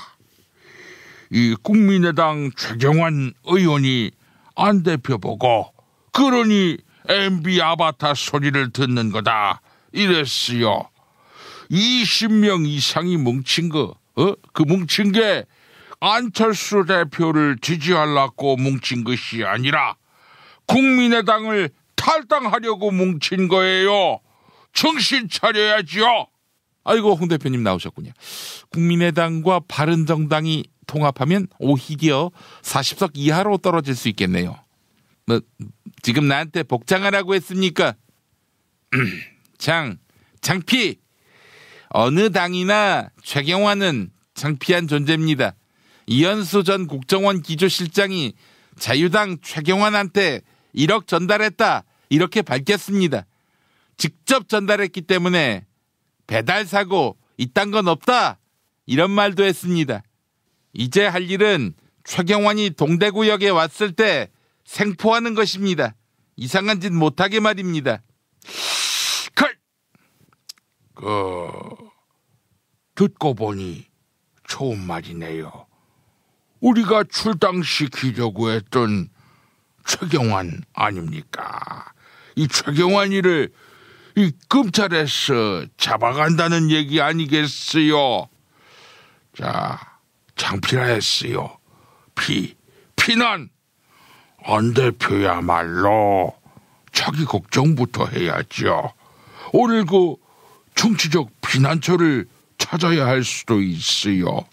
이 국민의당 최경환 의원이 안 대표 보고 그러니 MB 아바타 소리를 듣는 거다 이랬어요. 20명 이상이 뭉친 거, 그 뭉친 게 안철수 대표를 지지하려고 뭉친 것이 아니라 국민의당을 탈당하려고 뭉친 거예요. 정신 차려야지요. 아이고, 홍 대표님 나오셨군요. 국민의당과 바른정당이 통합하면 오히려 40석 이하로 떨어질 수 있겠네요. 지금 나한테 복장하라고 했습니까? 창피. 어느 당이나 최경환은 창피한 존재입니다. 이현수 전 국정원 기조실장이 자유당 최경환한테 1억 전달했다 이렇게 밝혔습니다. 직접 전달했기 때문에 배달사고 이딴 건 없다 이런 말도 했습니다. 이제 할 일은 최경환이 동대구역에 왔을 때 생포하는 것입니다. 이상한 짓 못하게 말입니다. 듣고 보니 좋은 말이네요. 우리가 출당시키려고 했던 최경환 아닙니까? 이 최경환이를 이 검찰에서 잡아간다는 얘기 아니겠어요? 자, 창피라 했어요. 피난 안 대표야말로 자기 걱정부터 해야죠. 오늘 그 정치적 피난처를 찾아야 할 수도 있어요.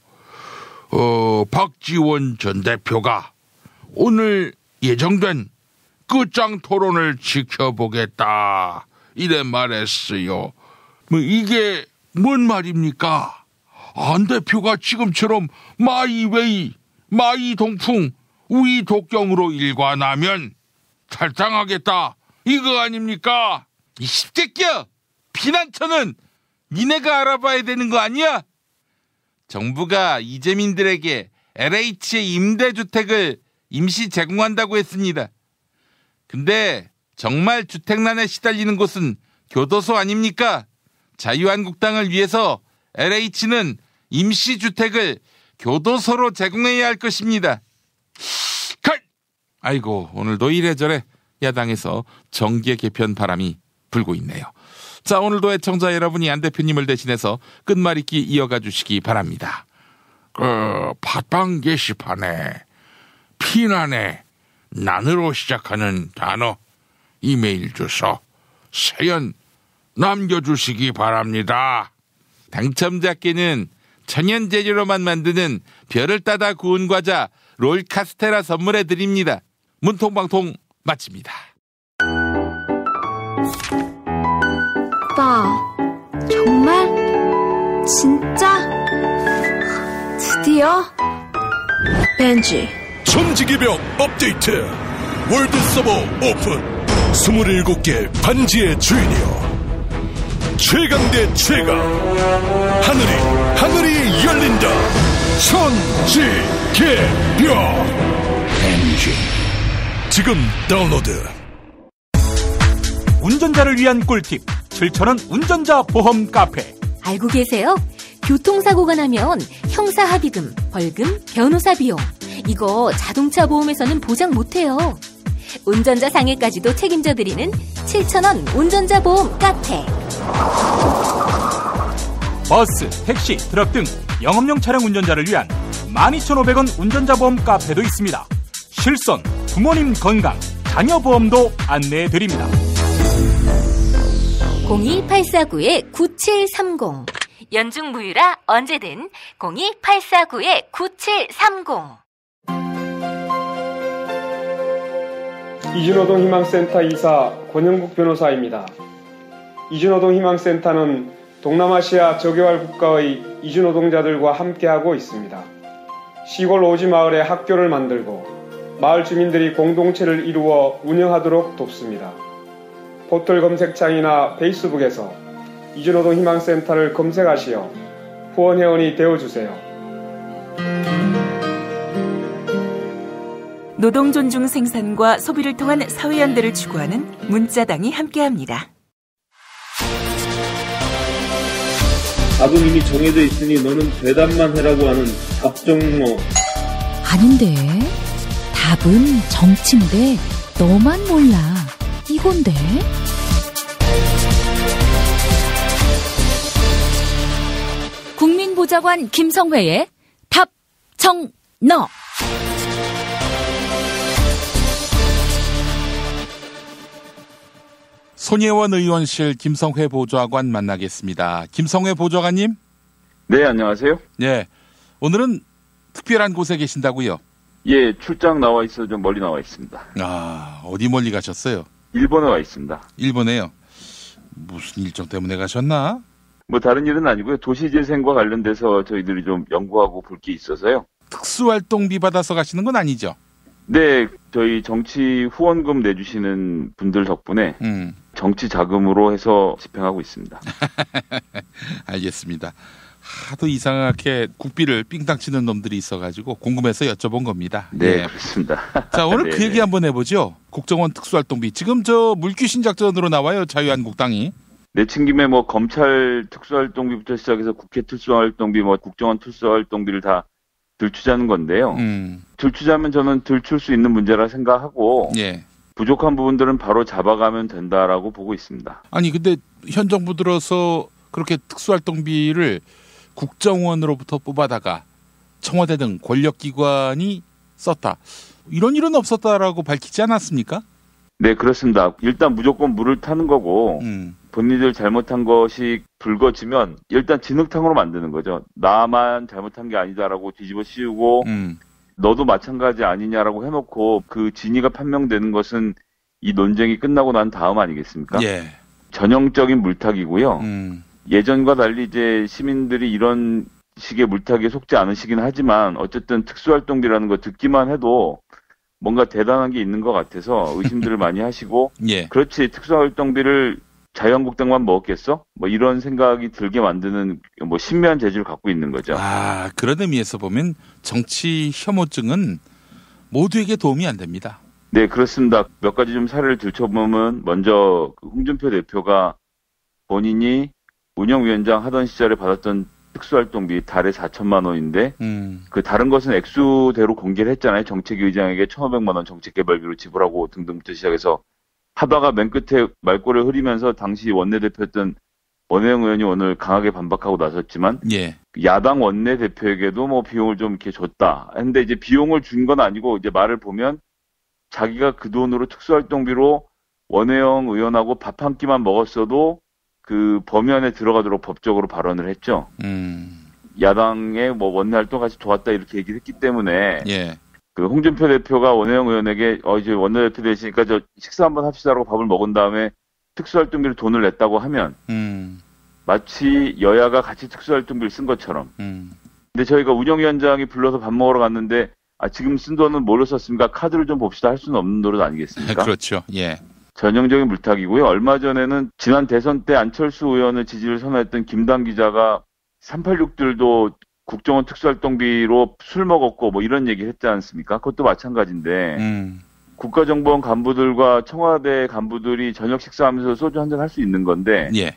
박지원 전 대표가 오늘 예정된 끝장 토론을 지켜보겠다 이래 말했어요. 이게 뭔 말입니까? 안 대표가 지금처럼 마이웨이, 마이동풍, 우이독경으로 일관하면 탈당하겠다 이거 아닙니까? 이 십새끼야! 피난처는 니네가 알아봐야 되는 거 아니야? 정부가 이재민들에게 LH의 임대주택을 임시 제공한다고 했습니다. 근데 정말 주택난에 시달리는 곳은 교도소 아닙니까? 자유한국당을 위해서 LH는 임시주택을 교도소로 제공해야 할 것입니다. 아이고, 오늘도 이래저래 야당에서 정계 개편 바람이 불고 있네요. 자, 오늘도 애청자 여러분이 안 대표님을 대신해서 끝말잇기 이어가 주시기 바랍니다. 팟빵 게시판에 피난의 난으로 시작하는 단어, 이메일 주소, 사연 남겨주시기 바랍니다. 당첨자께는 천연 재료로만 만드는 별을 따다 구운 과자 롤 카스테라 선물해 드립니다. 문통방통 마칩니다. 오빠, 정말? 진짜? 드디어? 벤지 천지기병 업데이트. 월드 서버 오픈. 27개 반지의 주인이여, 최강 최강. 하늘이 열린다. 천지개벽 벤지 지금 다운로드. 운전자를 위한 꿀팁 7,000원 운전자 보험 카페. 알고 계세요? 교통사고가 나면 형사합의금, 벌금, 변호사 비용 이거 자동차 보험에서는 보장 못해요. 운전자 상해까지도 책임져드리는 7,000원 운전자 보험 카페. 버스, 택시, 트럭 등 영업용 차량 운전자를 위한 12,500원 운전자보험 카페도 있습니다. 실손, 부모님 건강, 자녀보험도 안내해드립니다. 02849-9730 연중 무휴라 언제든 02849-9730 이주노동 희망센터 이사 권영국 변호사입니다. 이주노동 희망센터는 동남아시아 저개발 국가의 이주노동자들과 함께하고 있습니다. 시골 오지 마을에 학교를 만들고 마을 주민들이 공동체를 이루어 운영하도록 돕습니다. 포털 검색창이나 페이스북에서 이주노동 희망센터를 검색하시어 후원회원이 되어주세요. 노동 존중 생산과 소비를 통한 사회연대를 추구하는 문자당이 함께합니다. 답은 이미 정해져 있으니 너는 대답만 해라고 하는 답정너. 아닌데. 답은 정치인데 너만 몰라. 이건데. 국민보좌관 김성회의 답정너. 손예원 의원실 김성회 보좌관 만나겠습니다. 김성회 보좌관님? 네, 안녕하세요. 네, 오늘은 특별한 곳에 계신다고요? 예, 출장 나와 있어 좀 멀리 나와 있습니다. 아, 어디 멀리 가셨어요? 일본에 와 있습니다. 일본에요? 무슨 일정 때문에 가셨나? 뭐 다른 일은 아니고요. 도시재생과 관련돼서 저희들이 좀 연구하고 볼 게 있어서요. 특수활동비 받아서 가시는 건 아니죠? 네, 저희 정치 후원금 내주시는 분들 덕분에 정치 자금으로 해서 집행하고 있습니다. 알겠습니다. 하도 이상하게 국비를 삥땅 치는 놈들이 있어가지고 궁금해서 여쭤본 겁니다. 네, 그렇습니다. 자, 오늘 그 얘기 한번 해보죠. 국정원 특수활동비. 지금 저 물귀신 작전으로 나와요, 자유한국당이. 내친 김에 뭐 검찰 특수활동비부터 시작해서 국회 특수활동비, 뭐 국정원 특수활동비를 다 들추자는 건데요. 들추자면 저는 들출 수 있는 문제라 생각하고 예. 부족한 부분들은 바로 잡아가면 된다라고 보고 있습니다. 아니 근데 현 정부 들어서 그렇게 특수활동비를 국정원으로부터 뽑아다가 청와대 등 권력기관이 썼다. 이런 일은 없었다라고 밝히지 않았습니까? 네, 그렇습니다. 일단 무조건 물을 타는 거고 본인들 잘못한 것이 불거지면 일단 진흙탕으로 만드는 거죠. 나만 잘못한 게 아니다라고 뒤집어 씌우고 너도 마찬가지 아니냐라고 해놓고 그 진위가 판명되는 것은 이 논쟁이 끝나고 난 다음 아니겠습니까? 예. 전형적인 물타기고요. 예전과 달리 이제 시민들이 이런 식의 물타기에 속지 않으시긴 하지만 어쨌든 특수활동비라는 거 듣기만 해도 뭔가 대단한 게 있는 것 같아서 의심들을 많이 하시고 예. 그렇지 특수활동비를 자유한국당만 먹었겠어? 뭐 이런 생각이 들게 만드는 뭐 신묘한 재주를 갖고 있는 거죠. 아, 그런 의미에서 보면 정치 혐오증은 모두에게 도움이 안 됩니다. 네, 그렇습니다. 몇 가지 좀 사례를 들춰보면 먼저 홍준표 대표가 본인이 운영위원장 하던 시절에 받았던 특수활동비 달에 4천만 원인데 그 다른 것은 액수대로 공개를 했잖아요. 정책위의장에게 1,500만 원 정책개발비로 지불하고 등등부터 시작해서 하다가 맨 끝에 말꼬리를 흐리면서 당시 원내대표였던 원혜영 의원이 오늘 강하게 반박하고 나섰지만 예. 야당 원내대표에게도 뭐 비용을 좀 이렇게 줬다. 근데 이제 비용을 준 건 아니고 이제 말을 보면 자기가 그 돈으로 특수활동비로 원혜영 의원하고 밥 한 끼만 먹었어도 그 범위 안에 들어가도록 법적으로 발언을 했죠. 야당의 뭐 원내활동 같이 도왔다 이렇게 얘기를 했기 때문에 예. 그 홍준표 대표가 원혜영 의원에게 이제 원내대표 되시니까 저 식사 한번 합시다라고 밥을 먹은 다음에 특수활동비를 돈을 냈다고 하면 마치 여야가 같이 특수활동비를 쓴 것처럼. 근데 저희가 운영위원장이 불러서 밥 먹으러 갔는데 지금 쓴 돈은 뭘로 썼습니까? 카드를 좀 봅시다 할 수는 없는 노릇 아니겠습니까? 그렇죠. 예. 전형적인 물타기고요. 얼마 전에는 지난 대선 때 안철수 의원의 지지를 선언했던 김당 기자가 386들도 국정원 특수활동비로 술 먹었고 뭐 이런 얘기 했지 않습니까? 그것도 마찬가지인데 국가정보원 간부들과 청와대 간부들이 저녁 식사하면서 소주 한잔 할 수 있는 건데 예.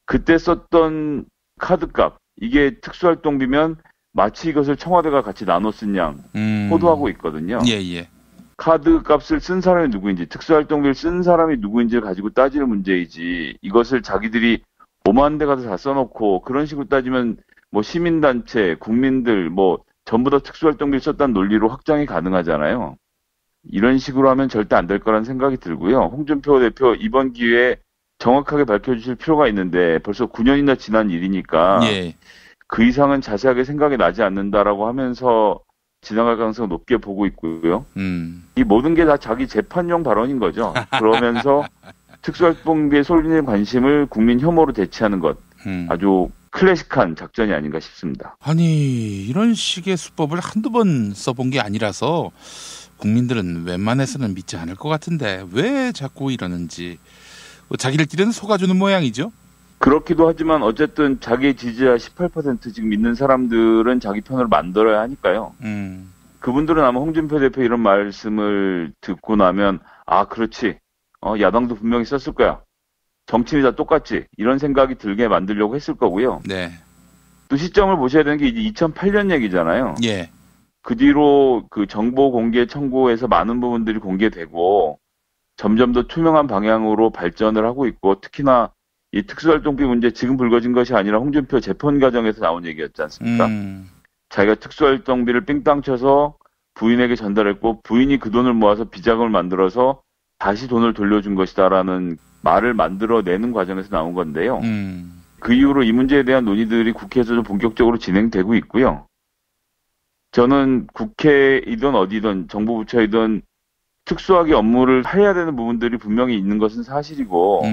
그때 썼던 카드값 이게 특수활동비면 마치 이것을 청와대가 같이 나눠 쓴 양 호도하고 있거든요. 예. 카드 값을 쓴 사람이 누구인지 특수활동비를 쓴 사람이 누구인지를 가지고 따지는 문제이지 이것을 자기들이 5만 대 가서 다 써놓고 그런 식으로 따지면 뭐 시민단체, 국민들 뭐 전부 다 특수활동비를 썼다는 논리로 확정이 가능하잖아요. 이런 식으로 하면 절대 안 될 거라는 생각이 들고요. 홍준표 대표 이번 기회에 정확하게 밝혀주실 필요가 있는데 벌써 9년이나 지난 일이니까 예. 그 이상은 자세하게 생각이 나지 않는다라고 하면서 지나갈 가능성을 높게 보고 있고요. 이 모든 게 다 자기 재판용 발언인 거죠. 그러면서 특수활동비에 쏠리는 관심을 국민 혐오로 대체하는 것. 아주 클래식한 작전이 아닌가 싶습니다. 아니 이런 식의 수법을 한두 번 써본 게 아니라서 국민들은 웬만해서는 믿지 않을 것 같은데 왜 자꾸 이러는지 자기들끼리는 속아주는 모양이죠. 그렇기도 하지만 어쨌든 자기 지지자 18% 지금 믿는 사람들은 자기 편으로 만들어야 하니까요. 그분들은 아마 홍준표 대표 이런 말씀을 듣고 나면 아 그렇지 야당도 분명히 썼을 거야. 정치인이 다 똑같지. 이런 생각이 들게 만들려고 했을 거고요. 네. 또 시점을 보셔야 되는 게 이제 2008년 얘기잖아요. 예. 그 뒤로 그 정보 공개 청구에서 많은 부분들이 공개되고 점점 더 투명한 방향으로 발전을 하고 있고 특히나 이 특수활동비 문제 지금 불거진 것이 아니라 홍준표 재판 과정에서 나온 얘기였지 않습니까? 자기가 특수활동비를 삥땅 쳐서 부인에게 전달했고 부인이 그 돈을 모아서 비자금을 만들어서 다시 돈을 돌려준 것이다라는 말을 만들어내는 과정에서 나온 건데요. 그 이후로 이 문제에 대한 논의들이 국회에서 좀 본격적으로 진행되고 있고요. 저는 국회이든 어디든 정부 부처이든 특수하게 업무를 해야 되는 부분들이 분명히 있는 것은 사실이고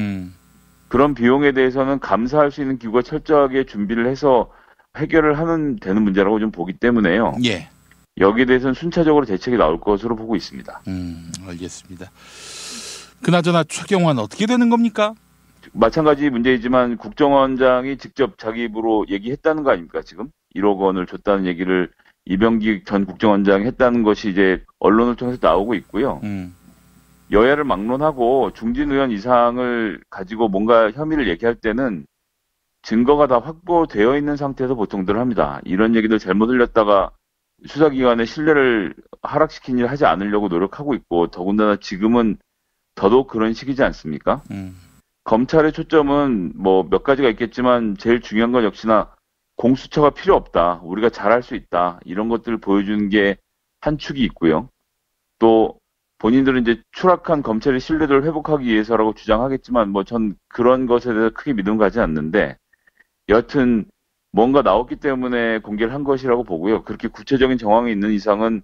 그런 비용에 대해서는 감사할 수 있는 기구가 철저하게 준비를 해서 해결을 하면 되는 문제라고 좀 보기 때문에요. 예. 여기에 대해서는 순차적으로 대책이 나올 것으로 보고 있습니다. 알겠습니다. 그나저나 최경환 어떻게 되는 겁니까? 마찬가지 문제이지만 국정원장이 직접 자기 입으로 얘기했다는 거 아닙니까 지금? 1억 원을 줬다는 얘기를 이병기 전 국정원장이 했다는 것이 이제 언론을 통해서 나오고 있고요. 여야를 막론하고 중진 의원 이상을 가지고 뭔가 혐의를 얘기할 때는 증거가 다 확보되어 있는 상태에서 보통들 합니다. 이런 얘기들 잘못 흘렸다가 수사기관의 신뢰를 하락시킨 일 하지 않으려고 노력하고 있고 더군다나 지금은 더더욱 그런 시기지 않습니까? 검찰의 초점은 뭐 몇 가지가 있겠지만 제일 중요한 건 역시나 공수처가 필요 없다. 우리가 잘할 수 있다. 이런 것들을 보여주는 게 한 축이 있고요. 또 본인들은 이제 추락한 검찰의 신뢰도를 회복하기 위해서라고 주장하겠지만 뭐 전 그런 것에 대해서 크게 믿음 가지 않는데 여하튼 뭔가 나왔기 때문에 공개를 한 것이라고 보고요. 그렇게 구체적인 정황이 있는 이상은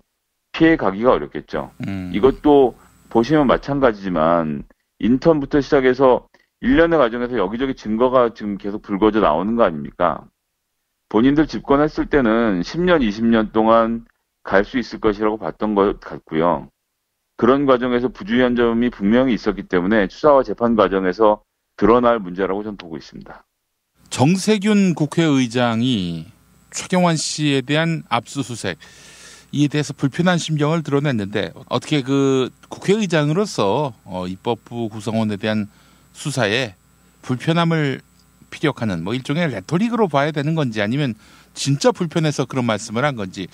피해 가기가 어렵겠죠. 이것도 보시면 마찬가지지만 인턴부터 시작해서 1년의 과정에서 여기저기 증거가 지금 계속 불거져 나오는 거 아닙니까? 본인들 집권했을 때는 10년, 20년 동안 갈 수 있을 것이라고 봤던 것 같고요. 그런 과정에서 부주의한 점이 분명히 있었기 때문에 수사와 재판 과정에서 드러날 문제라고 저는 보고 있습니다. 정세균 국회의장이 최경환 씨에 대한 압수수색 이에 대해서 불편한 심경을 드러냈는데 어떻게 그 국회의장으로서 입법부 구성원에 대한 수사에 불편함을 피력하는 뭐 일종의 레토릭으로 봐야 되는 건지 아니면 진짜 불편해서 그런 말씀을 한 건지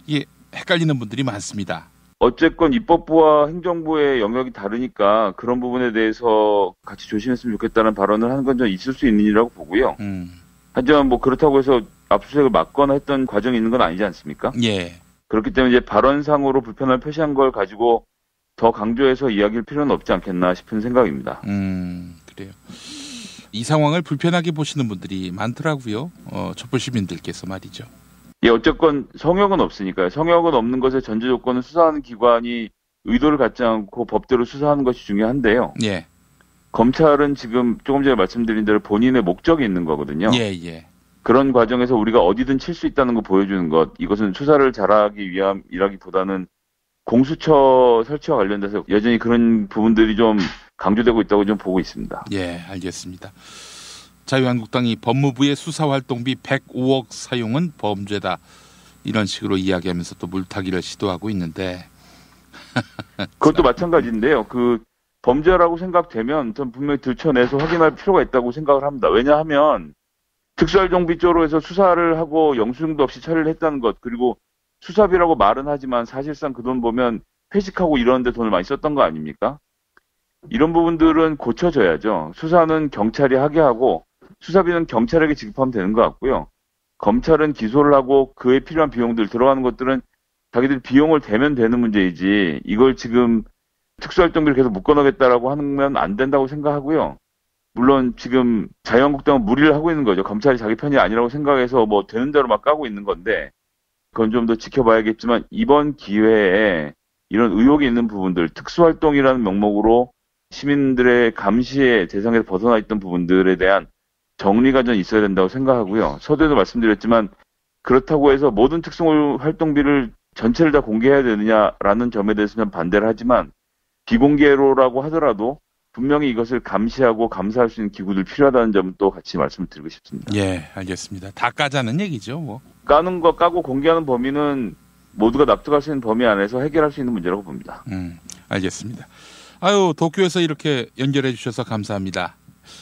이게 헷갈리는 분들이 많습니다. 어쨌건 입법부와 행정부의 영역이 다르니까 그런 부분에 대해서 같이 조심했으면 좋겠다는 발언을 하는 건 좀 있을 수 있는 일이라고 보고요. 하지만 뭐 그렇다고 해서 압수수색을 막거나 했던 과정이 있는 건 아니지 않습니까? 예. 그렇기 때문에 이제 발언상으로 불편을 표시한 걸 가지고 더 강조해서 이야기할 필요는 없지 않겠나 싶은 생각입니다. 그래요. 이 상황을 불편하게 보시는 분들이 많더라고요. 촛불 시민들께서 말이죠. 예, 어쨌건 성역은 없으니까요. 성역은 없는 것의 전제 조건은 수사하는 기관이 의도를 갖지 않고 법대로 수사하는 것이 중요한데요. 예. 검찰은 지금 조금 전에 말씀드린 대로 본인의 목적이 있는 거거든요. 예. 그런 과정에서 우리가 어디든 칠 수 있다는 거 보여주는 것. 이것은 수사를 잘하기 위함이라기보다는 공수처 설치와 관련돼서 여전히 그런 부분들이 좀 강조되고 있다고 좀 보고 있습니다. 예, 알겠습니다. 자유한국당이 법무부의 수사활동비 105억 사용은 범죄다. 이런 식으로 이야기하면서 또 물타기를 시도하고 있는데. 그것도 마찬가지인데요. 그 범죄라고 생각되면 전 분명히 들춰내서 확인할 필요가 있다고 생각을 합니다. 왜냐하면 특수활동비 쪽으로 해서 수사를 하고 영수증도 없이 처리를 했다는 것, 그리고 수사비라고 말은 하지만 사실상 그 돈 보면 회식하고 이러는데 돈을 많이 썼던 거 아닙니까? 이런 부분들은 고쳐져야죠. 수사는 경찰이 하게 하고 수사비는 경찰에게 지급하면 되는 것 같고요. 검찰은 기소를 하고 그에 필요한 비용들 들어가는 것들은 자기들이 비용을 대면 되는 문제이지 이걸 지금 특수활동비를 계속 묶어놓겠다라고 하면 안 된다고 생각하고요. 물론 지금 자유한국당은 무리를 하고 있는 거죠. 검찰이 자기 편이 아니라고 생각해서 뭐 되는 대로 막 까고 있는 건데 그건 좀 더 지켜봐야겠지만 이번 기회에 이런 의혹이 있는 부분들, 특수활동이라는 명목으로 시민들의 감시의 대상에서 벗어나 있던 부분들에 대한 정리가 좀 있어야 된다고 생각하고요. 서두에도 말씀드렸지만 그렇다고 해서 모든 특수활동비를 전체를 다 공개해야 되느냐라는 점에 대해서는 반대를 하지만 비공개로라고 하더라도 분명히 이것을 감시하고 감사할 수 있는 기구들 필요하다는 점은 또 같이 말씀을 드리고 싶습니다. 예, 알겠습니다. 다 까자는 얘기죠, 뭐. 까는 거 까고 공개하는 범위는 모두가 납득할 수 있는 범위 안에서 해결할 수 있는 문제라고 봅니다. 알겠습니다. 아유, 도쿄에서 이렇게 연결해 주셔서 감사합니다.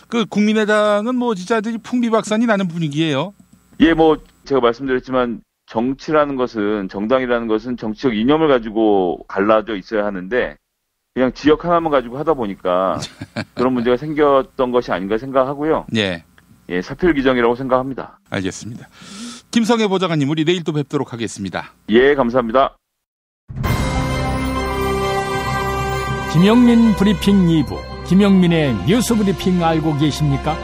그 국민의당은 뭐 진짜 풍비박산이 나는 분위기예요. 예, 뭐 제가 말씀드렸지만 정치라는 것은 정당이라는 것은 정치적 이념을 가지고 갈라져 있어야 하는데 그냥 지역 하나만 가지고 하다 보니까 그런 문제가 생겼던 것이 아닌가 생각하고요. 예. 예, 사필기정이라고 생각합니다. 알겠습니다. 김성애 보좌관님, 우리 내일 또 뵙도록 하겠습니다. 예, 감사합니다. 김영민 브리핑 2부, 김영민의 뉴스 브리핑 알고 계십니까?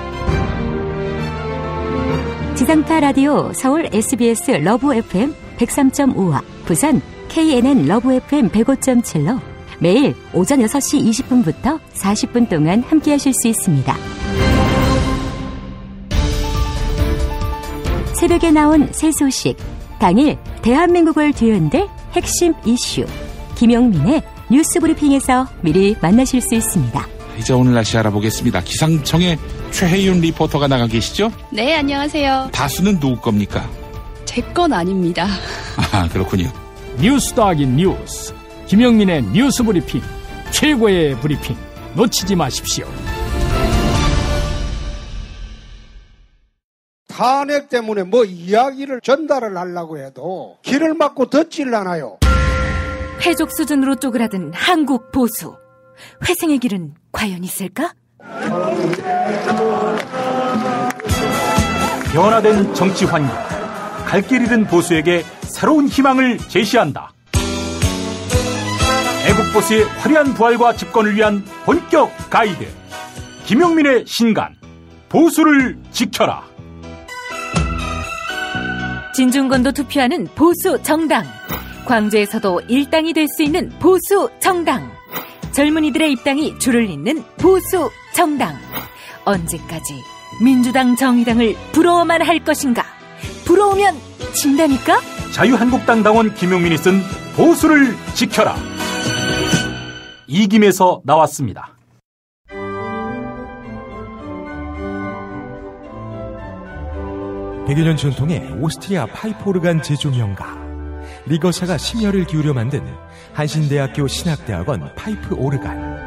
지상파 라디오 서울 SBS 러브 FM 103.5와 부산 KNN 러브 FM 105.7로 매일 오전 6시 20분부터 40분 동안 함께하실 수 있습니다. 새벽에 나온 새 소식, 당일 대한민국을 뒤흔들 핵심 이슈, 김용민의 뉴스 브리핑에서 미리 만나실 수 있습니다. 이제 오늘 날씨 알아보겠습니다. 기상청에 최혜윤 리포터가 나가 계시죠? 네, 안녕하세요. 다수는 누구 겁니까? 제 건 아닙니다. 아, 그렇군요. 뉴스 더하기 뉴스, 김영민의 뉴스 브리핑, 최고의 브리핑, 놓치지 마십시오. 탄핵 때문에 뭐 이야기를 전달을 하려고 해도 길을 막고 듣질 않아요. 회족 수준으로 쪼그라든 한국 보수. 회생의 길은 과연 있을까? 변화된 정치 환경, 갈 길 잃은 보수에게 새로운 희망을 제시한다. 애국보수의 화려한 부활과 집권을 위한 본격 가이드, 김용민의 신간, 보수를 지켜라. 진중권도 투표하는 보수 정당. 광주에서도 일당이 될 수 있는 보수 정당. 젊은이들의 입당이 줄을 잇는 보수 정당. 언제까지 민주당 정의당을 부러워만 할 것인가? 부러우면 진다니까? 자유한국당 당원 김용민이 쓴 보수를 지켜라. 이김에서 나왔습니다. 백여 년 전통의 오스트리아 파이프 오르간 제조 명가 리거샤가 심혈을 기울여 만든 한신대학교 신학대학원 파이프 오르간.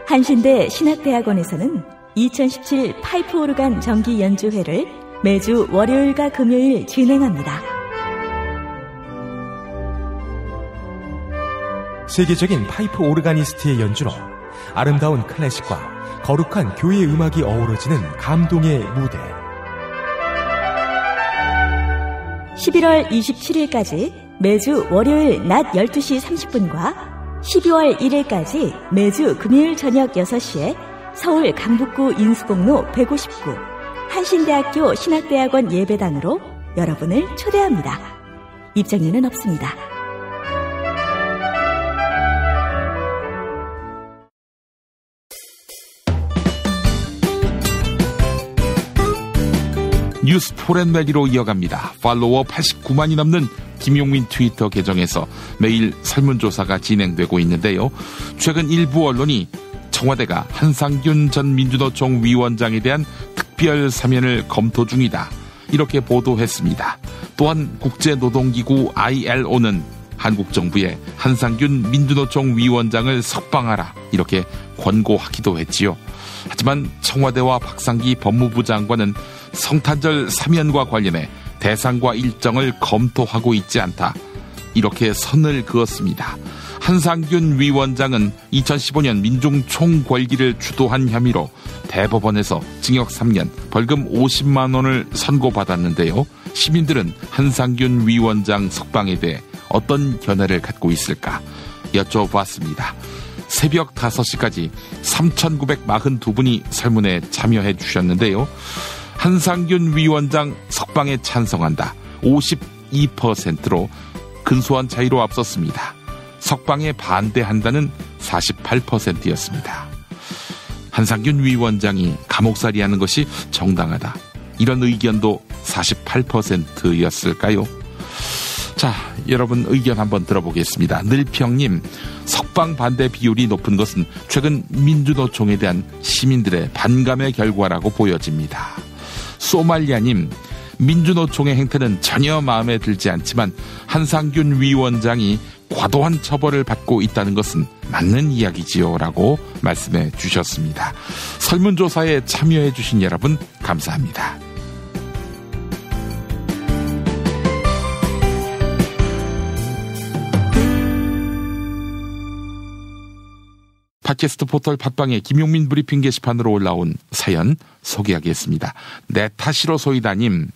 한신대 신학대학원에서는 2017 파이프 오르간 정기 연주회를 매주 월요일과 금요일 진행합니다. 세계적인 파이프 오르가니스트의 연주로 아름다운 클래식과 거룩한 교회 음악이 어우러지는 감동의 무대. 11월 27일까지 매주 월요일 낮 12시 30분과 12월 1일까지 매주 금요일 저녁 6시에 서울 강북구 인수공로 159 한신대학교 신학대학원 예배당으로 여러분을 초대합니다. 입장료는 없습니다. 뉴스 포렌메디로 이어갑니다. 팔로워 89만이 넘는 김용민 트위터 계정에서 매일 설문조사가 진행되고 있는데요. 최근 일부 언론이 청와대가 한상균 전 민주노총 위원장에 대한 특별 사면을 검토 중이다, 이렇게 보도했습니다. 또한 국제노동기구 ILO는 한국 정부에 한상균 민주노총 위원장을 석방하라, 이렇게 권고하기도 했지요. 하지만 청와대와 박상기 법무부 장관은 성탄절 사면과 관련해 대상과 일정을 검토하고 있지 않다, 이렇게 선을 그었습니다. 한상균 위원장은 2015년 민중총 궐기를 주도한 혐의로 대법원에서 징역 3년, 벌금 50만 원을 선고받았는데요. 시민들은 한상균 위원장 석방에 대해 어떤 견해를 갖고 있을까 여쭤봤습니다. 새벽 5시까지 3,942분이 설문에 참여해 주셨는데요. 한상균 위원장 석방에 찬성한다 52%로 근소한 차이로 앞섰습니다. 석방에 반대한다는 48%였습니다. 한상균 위원장이 감옥살이하는 것이 정당하다. 이런 의견도 48%였을까요? 자, 여러분 의견 한번 들어보겠습니다. 늘평님, 석방 반대 비율이 높은 것은 최근 민주노총에 대한 시민들의 반감의 결과라고 보여집니다. 소말리아님, 민주노총의 행태는 전혀 마음에 들지 않지만 한상균 위원장이 과도한 처벌을 받고 있다는 것은 맞는 이야기지요 라고 말씀해 주셨습니다. 설문조사에 참여해 주신 여러분 감사합니다. 팟캐스트 포털 팟빵의 김용민 브리핑 게시판으로 올라온 사연 소개하겠습니다. 내 탓이로 소이다님,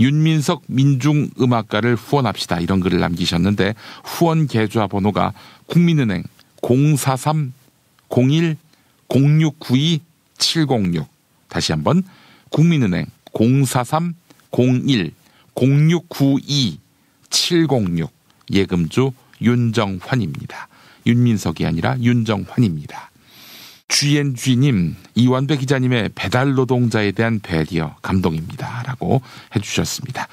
윤민석 민중음악가를 후원합시다 이런 글을 남기셨는데 후원 계좌 번호가 국민은행 043-01-0692-706 다시 한번 국민은행 043-01-0692-706 예금주 윤정환입니다. 윤민석이 아니라 윤정환입니다. GNG님, 이완배 기자님의 배달 노동자에 대한 배리어 감동입니다 라고 해주셨습니다.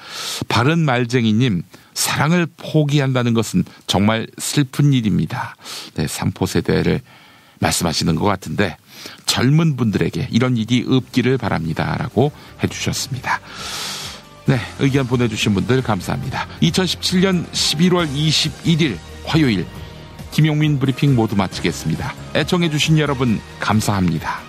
바른 말쟁이님, 사랑을 포기한다는 것은 정말 슬픈 일입니다. 네, 3포세대를 말씀하시는 것 같은데 젊은 분들에게 이런 일이 없기를 바랍니다 라고 해주셨습니다. 네, 의견 보내주신 분들 감사합니다. 2017년 11월 21일 화요일 김용민 브리핑 모두 마치겠습니다. 애청해주신 여러분 감사합니다.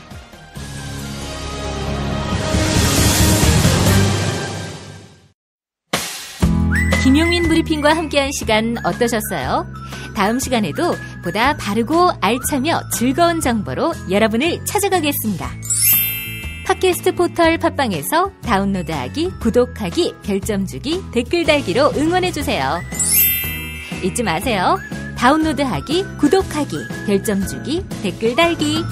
김용민 브리핑과 함께한 시간 어떠셨어요? 다음 시간에도 보다 바르고 알차며 즐거운 정보로 여러분을 찾아가겠습니다. 팟캐스트 포털 팟빵에서 다운로드하기, 구독하기, 별점 주기, 댓글 달기로 응원해주세요. 잊지 마세요. 다운로드하기, 구독하기, 별점 주기, 댓글 달기.